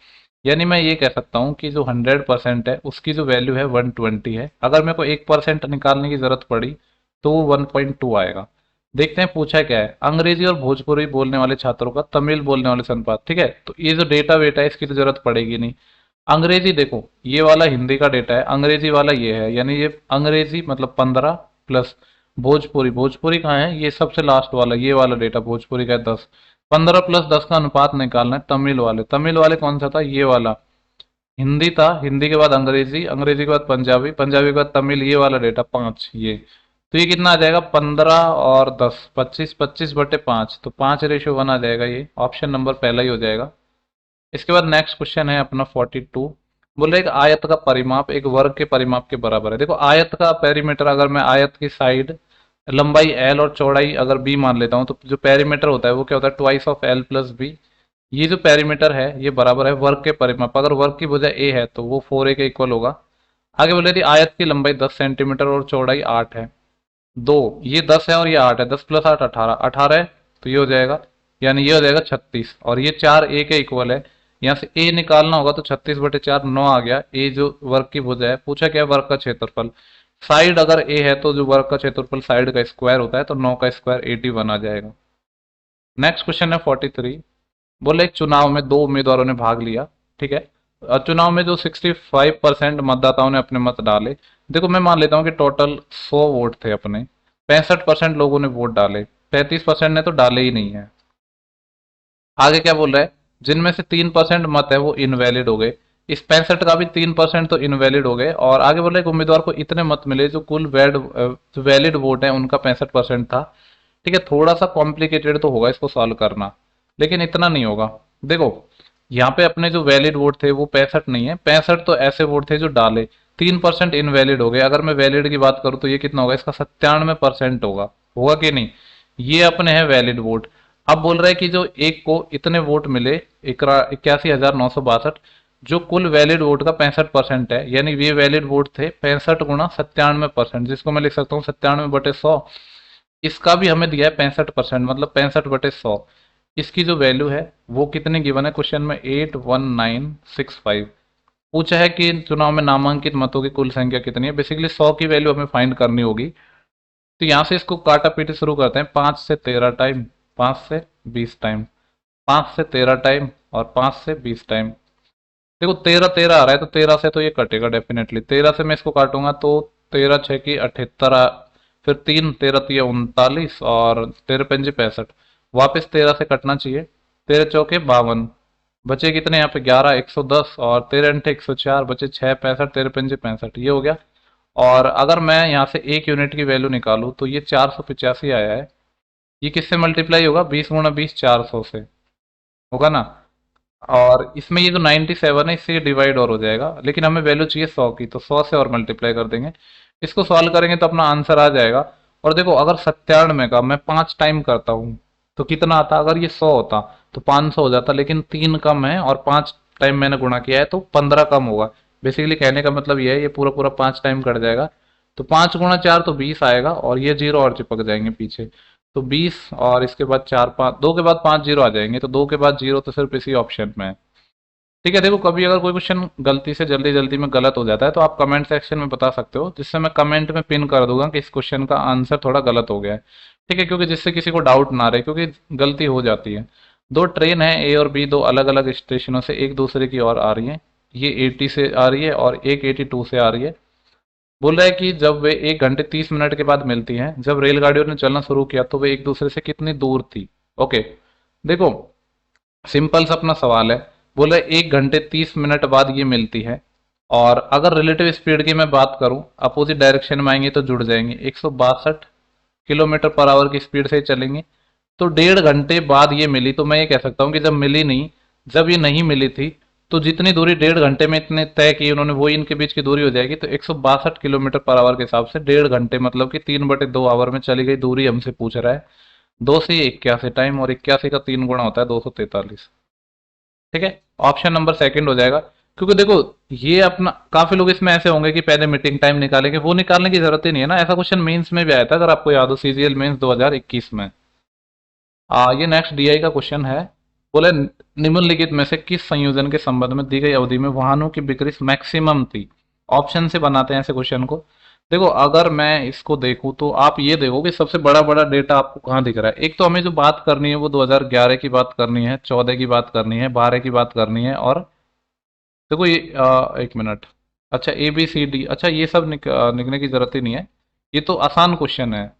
[SPEAKER 1] यानी मैं ये कह सकता हूँ कि जो 100% है उसकी जो वैल्यू है 120 है। अगर मेरे को 1% निकालने की जरूरत पड़ी तो वो 1.2 आएगा। देखते हैं पूछा क्या है, अंग्रेजी और भोजपुरी बोलने वाले छात्रों का तमिल बोलने वाले से अनुपात। ठीक है, तो ये जो डेटा वेटा है इसकी तो जरूरत पड़ेगी नहीं। अंग्रेजी देखो, ये वाला हिंदी का डेटा है, अंग्रेजी वाला ये है, यानी ये अंग्रेजी मतलब 15 प्लस भोजपुरी, भोजपुरी कहाँ है, ये सबसे लास्ट वाला, ये वाला डेटा भोजपुरी का है 10, 15 + 10 का अनुपात निकालना है तमिल वाले। तमिल वाले कौन सा था, ये वाला हिंदी था, हिंदी के बाद अंग्रेजी, अंग्रेजी के बाद पंजाबी, पंजाबी के बाद तमिल, ये वाला डेटा 5 ये। तो ये कितना आ जाएगा 15 और 10 25, 25/5, तो 5:1 आ जाएगा, ये ऑप्शन नंबर पहला ही हो जाएगा। इसके बाद नेक्स्ट क्वेश्चन है अपना 42, बोल रहे एक आयत का परिमाप एक वर्ग के परिमाप के बराबर है। देखो आयत का पेरीमीटर, अगर मैं आयत की साइड लंबाई L और चौड़ाई अगर B मान लेता हूं, तो जो पेरीमीटर होता है वो क्या होता है, ट्वाइस ऑफ L+B। ये जो पेरीमीटर है ये बराबर है वर्ग के परिमाप, अगर वर्ग की भुजा A है तो वो 4A के इक्वल होगा। आगे बोले थी आयत की लंबाई 10 सेंटीमीटर और चौड़ाई 8 है, दो ये 10 है और ये 8 है, 10 + 8 18, 18 है, तो ये हो जाएगा, यानी ये हो जाएगा 36, और ये 4A के इक्वल है। यहाँ से A निकालना होगा तो 36/4 9 आ गया। A जो वर्ग की भुजा है, पूछा क्या है वर्ग का क्षेत्रफल, साइड अगर A है तो जो वर्ग का क्षेत्रफल साइड का स्क्वायर होता है, तो 9 का स्क्वायर 81 आ जाएगा। नेक्स्ट क्वेश्चन है 43, बोले एक चुनाव में 2 उम्मीदवारों ने भाग लिया। ठीक है, चुनाव में जो 65% मतदाताओं ने अपने मत डाले, देखो मैं मान लेता हूं कि टोटल 100 वोट थे अपने, 65% लोगों ने वोट डाले, 35% ने तो डाले ही नहीं है। आगे क्या बोल रहा है, जिनमें से 3% मत है वो इनवैलिड हो गए, इस 65 का भी 3% तो इनवैलिड हो गए, और आगे बोल रहे एक उम्मीदवार को इतने मत मिले जो कुल वैलिड वोट है उनका 65% था। ठीक है, थोड़ा सा कॉम्प्लिकेटेड तो होगा इसको सॉल्व करना, लेकिन इतना नहीं होगा। देखो यहाँ पे अपने जो वैलिड वोट थे वो 65 नहीं है, 65 तो ऐसे वोट थे जो डाले, 3% इनवैलिड हो गए। अगर मैं वैलिड की बात करूं तो ये कितना होगा, इसका 97% होगा, होगा कि नहीं, ये अपने हैं वैलिड वोट। अब बोल रहा है कि जो एक को इतने वोट मिले 81,962, जो कुल वैलिड वोट का 65% है, यानी ये वैलिड वोट थे 65 × 97%, जिसको मैं लिख सकता हूँ 97/100। इसका भी हमें दिया है 65%, मतलब 65/100। इसकी जो वैल्यू है वो कितनी गिवन है क्वेश्चन में, 81965। पूछा है कि चुनाव में नामांकित मतों की कुल संख्या कितनी है। बेसिकली 100 की वैल्यू हमें फाइंड करनी होगी। तो यहाँ से इसको काटा पीटी शुरू करते हैं, 5 से 13 टाइम, 5 से 20 टाइम, 5 से 13 टाइम और 5 से 20 टाइम। देखो 13 13 आ रहा है, तो 13 से तो ये कटेगा डेफिनेटली। 13 से मैं इसको काटूंगा तो 13×6 = 78 फिर 3 13 3 39 और 13 5 65। वापस 13 से कटना चाहिए, 13 चौके 52, बचे कितने यहाँ पे 11 110 और 13 8 104, बचे 6 65, 13 5 65, ये हो गया। और अगर मैं यहाँ से 1 यूनिट की वैल्यू निकालूं तो ये 485 आया है। ये किससे मल्टीप्लाई होगा, 20 × 20 400 से होगा ना। और इसमें ये जो 97 है इससे डिवाइड और हो जाएगा, लेकिन हमें वैल्यू चाहिए 100 की, तो 100 से और मल्टीप्लाई कर देंगे। इसको सॉल्व करेंगे तो अपना आंसर आ जाएगा। और देखो अगर 97 का मैं 5 टाइम करता हूँ तो कितना आता, अगर ये 100 होता तो 500 हो जाता, लेकिन 3 कम है और 5 टाइम मैंने गुणा किया है तो 15 कम होगा। बेसिकली कहने का मतलब ये है, ये पूरा पूरा 5 टाइम कट जाएगा। तो 5 × 4 तो 20 आएगा, और ये जीरो और चिपक जाएंगे पीछे। तो 20 और इसके बाद 4 5, 2 के बाद 5 जीरो आ जाएंगे, तो 2 के बाद जीरो तो सिर्फ इसी ऑप्शन में है। ठीक है, देखो कभी अगर कोई क्वेश्चन गलती से जल्दी जल्दी में गलत हो जाता है तो आप कमेंट सेक्शन में बता सकते हो, जिससे मैं कमेंट में पिन कर दूंगा कि इस क्वेश्चन का आंसर थोड़ा गलत हो गया है। ठीक है, क्योंकि जिससे किसी को डाउट ना रहे, क्योंकि गलती हो जाती है। दो ट्रेन है ए और बी, दो अलग अलग स्टेशनों से एक दूसरे की ओर आ रही है। ये 80 से आ रही है और एक 82 से आ रही है। बोल रहा है कि जब वे 1 घंटे 30 मिनट के बाद मिलती हैं, जब रेलगाड़ियों ने चलना शुरू किया तो वे एक दूसरे से कितनी दूर थी। ओके, देखो सिंपल सा अपना सवाल है। बोले 1 घंटे 30 मिनट बाद ये मिलती है, और अगर रिलेटिव स्पीड की मैं बात करूं, अपोजिट डायरेक्शन में आएंगे तो जुड़ जाएंगे, 162 किलोमीटर पर आवर की स्पीड से चलेंगे। तो 1.5 घंटे बाद ये मिली, तो मैं ये कह सकता हूँ कि जब मिली नहीं, जब ये नहीं मिली थी, तो जितनी दूरी 1.5 घंटे में इतने तय की उन्होंने, वही इनके बीच की दूरी हो जाएगी। तो 162 किलोमीटर पर आवर के हिसाब से 1.5 घंटे मतलब कि 3/2 आवर में चली गई दूरी हमसे पूछ रहा है। 2 से 81 टाइम, और 81 का 3 गुणा होता है 243। ठीक है, ऑप्शन नंबर सेकंड हो जाएगा। क्योंकि देखो ये अपना, काफी लोग इसमें ऐसे होंगे कि पहले मीटिंग टाइम निकालेंगे, वो निकालने की जरूरत ही नहीं है ना। ऐसा क्वेश्चन मेंस में भी आया था, अगर आपको याद हो, सीजीएल मेंस 2021 में। ये नेक्स्ट डीआई का क्वेश्चन है। बोले निम्नलिखित में से किस संयोजन के संबंध में दी गई अवधि में वाहनों की बिक्री मैक्सिमम थी। ऑप्शन से बनाते हैं ऐसे क्वेश्चन को। देखो अगर मैं इसको देखूं तो आप ये देखो कि सबसे बड़ा बड़ा डेटा आपको कहाँ दिख रहा है। एक तो हमें जो बात करनी है वो 2011 की बात करनी है, 14 की बात करनी है, 12 की बात करनी है। और देखो ये 1 मिनट, अच्छा ए बी सी डी, अच्छा ये सब लिखने की जरूरत ही नहीं है। ये तो आसान क्वेश्चन है,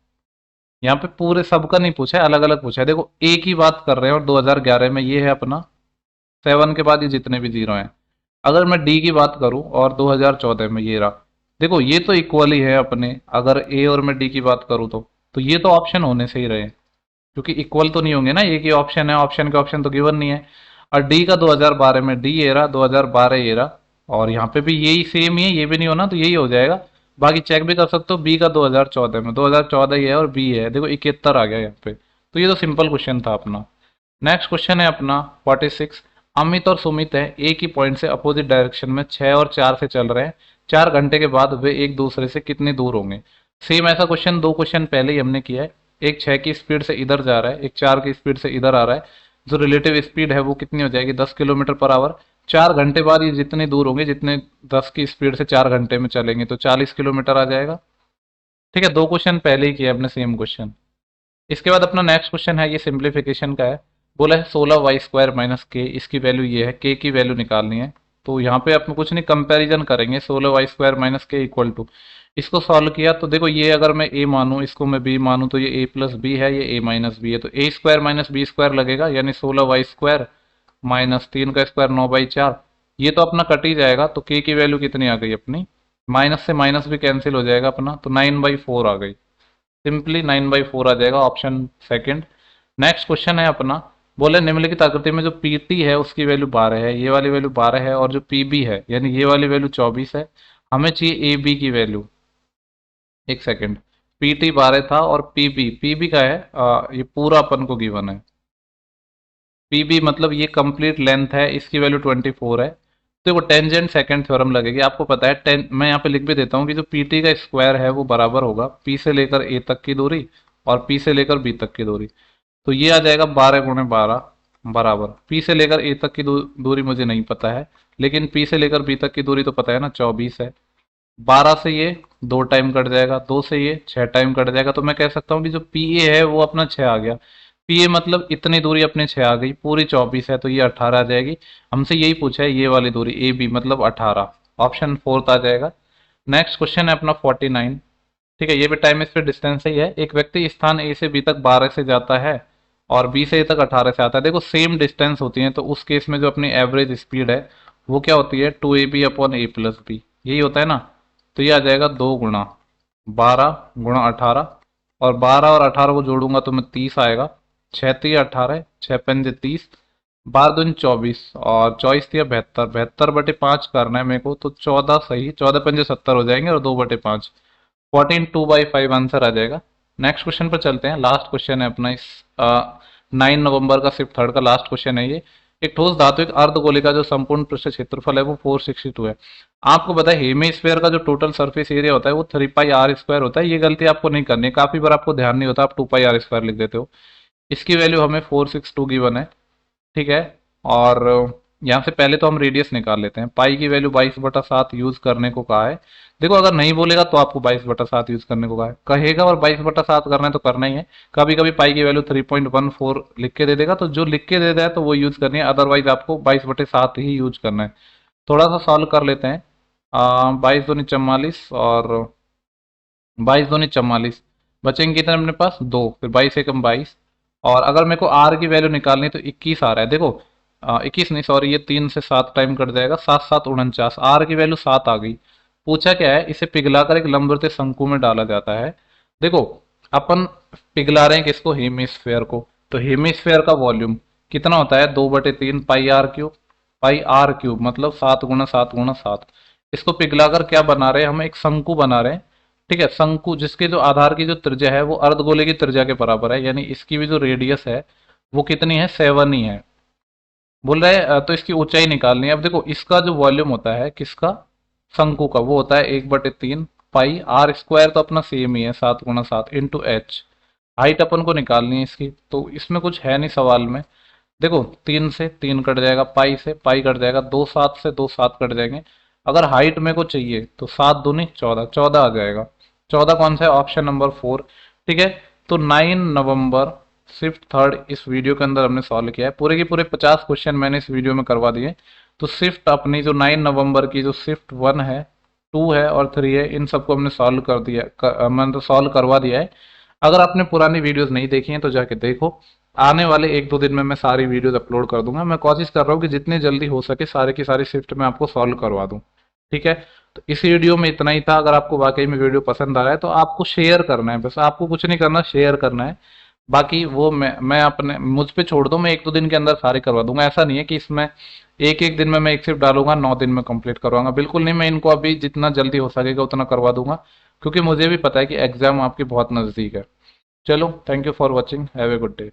[SPEAKER 1] यहाँ पे पूरे सबका नहीं पूछा है, अलग अलग पूछा है। देखो ए की बात कर रहे हैं और 2011 में ये है अपना 7 के बाद ये जितने भी जीरो हैं। अगर मैं डी की बात करूं और 2014 में ये रहा, देखो ये तो इक्वल ही है अपने। अगर ए और मैं डी की बात करूं तो ये तो ऑप्शन होने से ही रहे, क्योंकि इक्वल तो नहीं होंगे ना। एक ही ऑप्शन है, ऑप्शन के ऑप्शन तो गिवन नहीं है। और डी का 2012 में डी ये रहा, 2012 ये रहा, और यहाँ पे भी यही सेम ही है, ये भी नहीं होना तो यही हो जाएगा। बाकी चेक भी कर सकते हो, बी का 2014 में, 2014 ये है और बी है, देखो 71 आ गया यहाँ पे। तो ये तो सिंपल क्वेश्चन था अपना। नेक्स्ट क्वेश्चन है अपना 46। अमित और सुमित है एक ही पॉइंट से अपोजिट डायरेक्शन में 6 और 4 से चल रहे हैं। 4 घंटे के बाद वे एक दूसरे से कितनी दूर होंगे। सेम ऐसा क्वेश्चन दो क्वेश्चन पहले ही हमने किया है। एक 6 की स्पीड से इधर जा रहा है, एक 4 की स्पीड से इधर आ रहा है। जो रिलेटिव स्पीड है वो कितनी हो जाएगी, 10 किलोमीटर पर आवर। 4 घंटे बाद ये जितनी दूर होंगे, जितने 10 की स्पीड से 4 घंटे में चलेंगे, तो 40 किलोमीटर आ जाएगा। ठीक है, दो क्वेश्चन पहले ही किया अपने सेम क्वेश्चन। इसके बाद अपना नेक्स्ट क्वेश्चन है, ये सिंप्लीफिकेशन का है। बोला है 16y² माइनस के, इसकी वैल्यू ये है, के की वैल्यू निकालनी है। तो यहाँ पे अपन कुछ नहीं, कंपैरिजन करेंगे। 16y² माइनस के इक्वल टू, इसको सॉल्व किया तो देखो ये अगर मैं a मानूं, इसको मैं b मानूं, तो ये a प्लस बी है, ये a माइनस बी है, तो a² माइनस b² लगेगा, यानी 16y² माइनस 3 का स्क्वायर 9/4। ये तो अपना कट ही जाएगा, तो k की वैल्यू कितनी आ गई अपनी, माइनस से माइनस भी कैंसिल हो जाएगा अपना, तो 9/4 आ गई। सिंपली 9/4 आ जाएगा, ऑप्शन सेकंड। नेक्स्ट क्वेश्चन है अपना। बोले निम्नलिखित आकृति में जो पीटी है उसकी वैल्यू 12 है, ये वाली वैल्यू 12 है, और जो पीबी है यानी ये वाली वैल्यू 24 है। हमें चाहिए ए बी की वैल्यू। एक सेकंड, पीटी 12 था और पीबी, पीबी का है ये पूरा अपन को गिवन है। पी बी मतलब ये कंप्लीट लेंथ है, इसकी वैल्यू 24 है। तो वो टेंजेंट सेकंड थ्योरम लगेगी। आपको पता है टेन, मैं यहाँ पे लिख भी देता हूँ कि जो पी टी का स्क्वायर है वो बराबर होगा पी से लेकर ए तक की दूरी और पी से लेकर बी तक की दूरी। तो ये आ जाएगा 12 × 12 बराबर, पी से लेकर ए तक की दूरी मुझे नहीं पता है, लेकिन पी से लेकर बी तक की दूरी तो पता है ना, 24 है। 12 से ये 2 टाइम कट जाएगा, 2 से ये 6 टाइम कट जाएगा। तो मैं कह सकता हूँ कि जो पी ए है वो अपना 6 आ गया। पी ए मतलब इतनी दूरी अपने 6 आ गई, पूरी 24 है तो ये 18 आ जाएगी। हमसे यही पूछा है ये वाली दूरी ए बी मतलब 18, ऑप्शन फोर्थ आ जाएगा। नेक्स्ट क्वेश्चन है अपना 49। ठीक है, ये भी टाइम स्पीड डिस्टेंस ही है। एक व्यक्ति स्थान ए से बी तक 12 से जाता है और बी से ए तक 18 से आता है। देखो सेम डिस्टेंस होती है तो उस केस में जो अपनी एवरेज स्पीड है वो क्या होती है, 2ab/a+b, यही होता है ना। तो ये आ जाएगा 2 × 12 × 18, और 12 और 18 को जोड़ूंगा तो मैं 30 आएगा। 6×3 = 18, 6×5 = 30, 12×2 = 24 और 24×3 = 72, 72/5 करना है मेरे को, तो 14 सही, 14×5 = 70 हो जाएंगे और 2/5, 14 2/5 आंसर आ जाएगा। नेक्स्ट क्वेश्चन पर चलते हैं, लास्ट क्वेश्चन है अपना इस 9 नवंबर का शिफ्ट थर्ड का लास्ट क्वेश्चन है ये। एक ठोस धातु एक अर्धगोले का जो संपूर्ण पृष्ठ क्षेत्रफल है वो 462 है। आपको पता है हेमीस्फेयर का जो टोटल सरफेस एरिया होता है वो 3πr² होता है। ये गलती आपको नहीं करनी है, काफी बार आपको ध्यान नहीं होता, आप 2πr² लिख देते हो। इसकी वैल्यू हमें 462 गिवन है। ठीक है, और यहाँ से पहले तो हम रेडियस निकाल लेते हैं। पाई की वैल्यू 22/7 यूज करने को कहा है। देखो अगर नहीं बोलेगा तो आपको 22/7 यूज करने को कहा है, कहेगा और 22/7 करना है तो करना ही है। कभी कभी पाई की वैल्यू 3.14 लिख के दे देगा, तो जो लिख के दे देगा तो वो यूज करनी है, अदरवाइज आपको 22/7 ही यूज करना है। थोड़ा सा सॉल्व कर लेते हैं। 22×2 = 44 और 22×2 = 44, बचेंगे कितने अपने पास, 2, फिर 22×1 = 22। और अगर मेरे को आर की वैल्यू निकालनी है तो 21 आ रहा है। देखो 21 नहीं, सॉरी, ये 3 से 7 टाइम कट जाएगा, 7×7 = 49, आर की वैल्यू 7 आ गई। पूछा क्या है, इसे पिघलाकर एक लंबवृत्तीय शंकु में डाला जाता है। देखो अपन पिघला रहे हैं किसको, हेमिस्फेयर को, तो हेमिस्फेयर का वॉल्यूम कितना होता है, 2/3 पाई आर क्यूब मतलब 7×7×7। इसको पिघलाकर क्या बना रहे हैं हम, एक शंकु बना रहे हैं। ठीक है, शंकु जिसके जो आधार की जो त्रिज्या है वो अर्धगोले की त्रिज्या के बराबर है, यानी इसकी भी जो रेडियस है वो कितनी है, 7 ही है। बोल रहे हैं तो इसकी ऊंचाई निकालनी है। अब देखो इसका जो वॉल्यूम होता है किसका, शंकु का, वो होता है 1/3 पाई आर², तो अपना सेम ही है 7×7 × h। हाइट अपन को निकालनी है इसकी, तो इसमें कुछ है नहीं सवाल में। देखो 3 से 3 कट जाएगा, पाई से पाई कट जाएगा, 2 7 से 2 7 कट जाएंगे। अगर हाइट मेरे को चाहिए तो 7×2 = 14, 14 आ जाएगा। 14 कौन सा है, ऑप्शन नंबर 4। ठीक है, तो 9 नवंबर शिफ्ट थर्ड इस वीडियो के अंदर हमने सॉल्व किया है। पूरे के पूरे 50 क्वेश्चन मैंने इस वीडियो में करवा दिए। तो शिफ्ट अपनी जो 9 नवंबर की जो शिफ्ट 1 है, 2 है और 3 है, इन सबको हमने सॉल्व कर दिया, मैंने तो सॉल्व करवा दिया है। अगर आपने पुरानी वीडियोस नहीं देखी हैं तो जाके देखो। आने वाले 1-2 दिन में मैं सारी वीडियोस अपलोड कर दूंगा। मैं कोशिश कर रहा हूँ कि जितनी जल्दी हो सके सारे की सारी शिफ्ट में आपको सॉल्व करवा दूं। ठीक है, तो इस वीडियो में इतना ही था। अगर आपको वाकई में वीडियो पसंद आ रहा है तो आपको शेयर करना है, बस आपको कुछ नहीं करना, शेयर करना है। बाकी वो मैं अपने मुझ पे छोड़ दूं, मैं 1-2 दिन के अंदर सारे करवा दूंगा। ऐसा नहीं है कि इसमें एक एक दिन में मैं एक शिफ्ट डालूंगा 9 दिन में कंप्लीट करवाऊंगा, बिल्कुल नहीं। मैं इनको अभी जितना जल्दी हो सकेगा उतना करवा दूंगा, क्योंकि मुझे भी पता है कि एग्जाम आपकी बहुत नज़दीक है। चलो, thank you for watching, have a good day.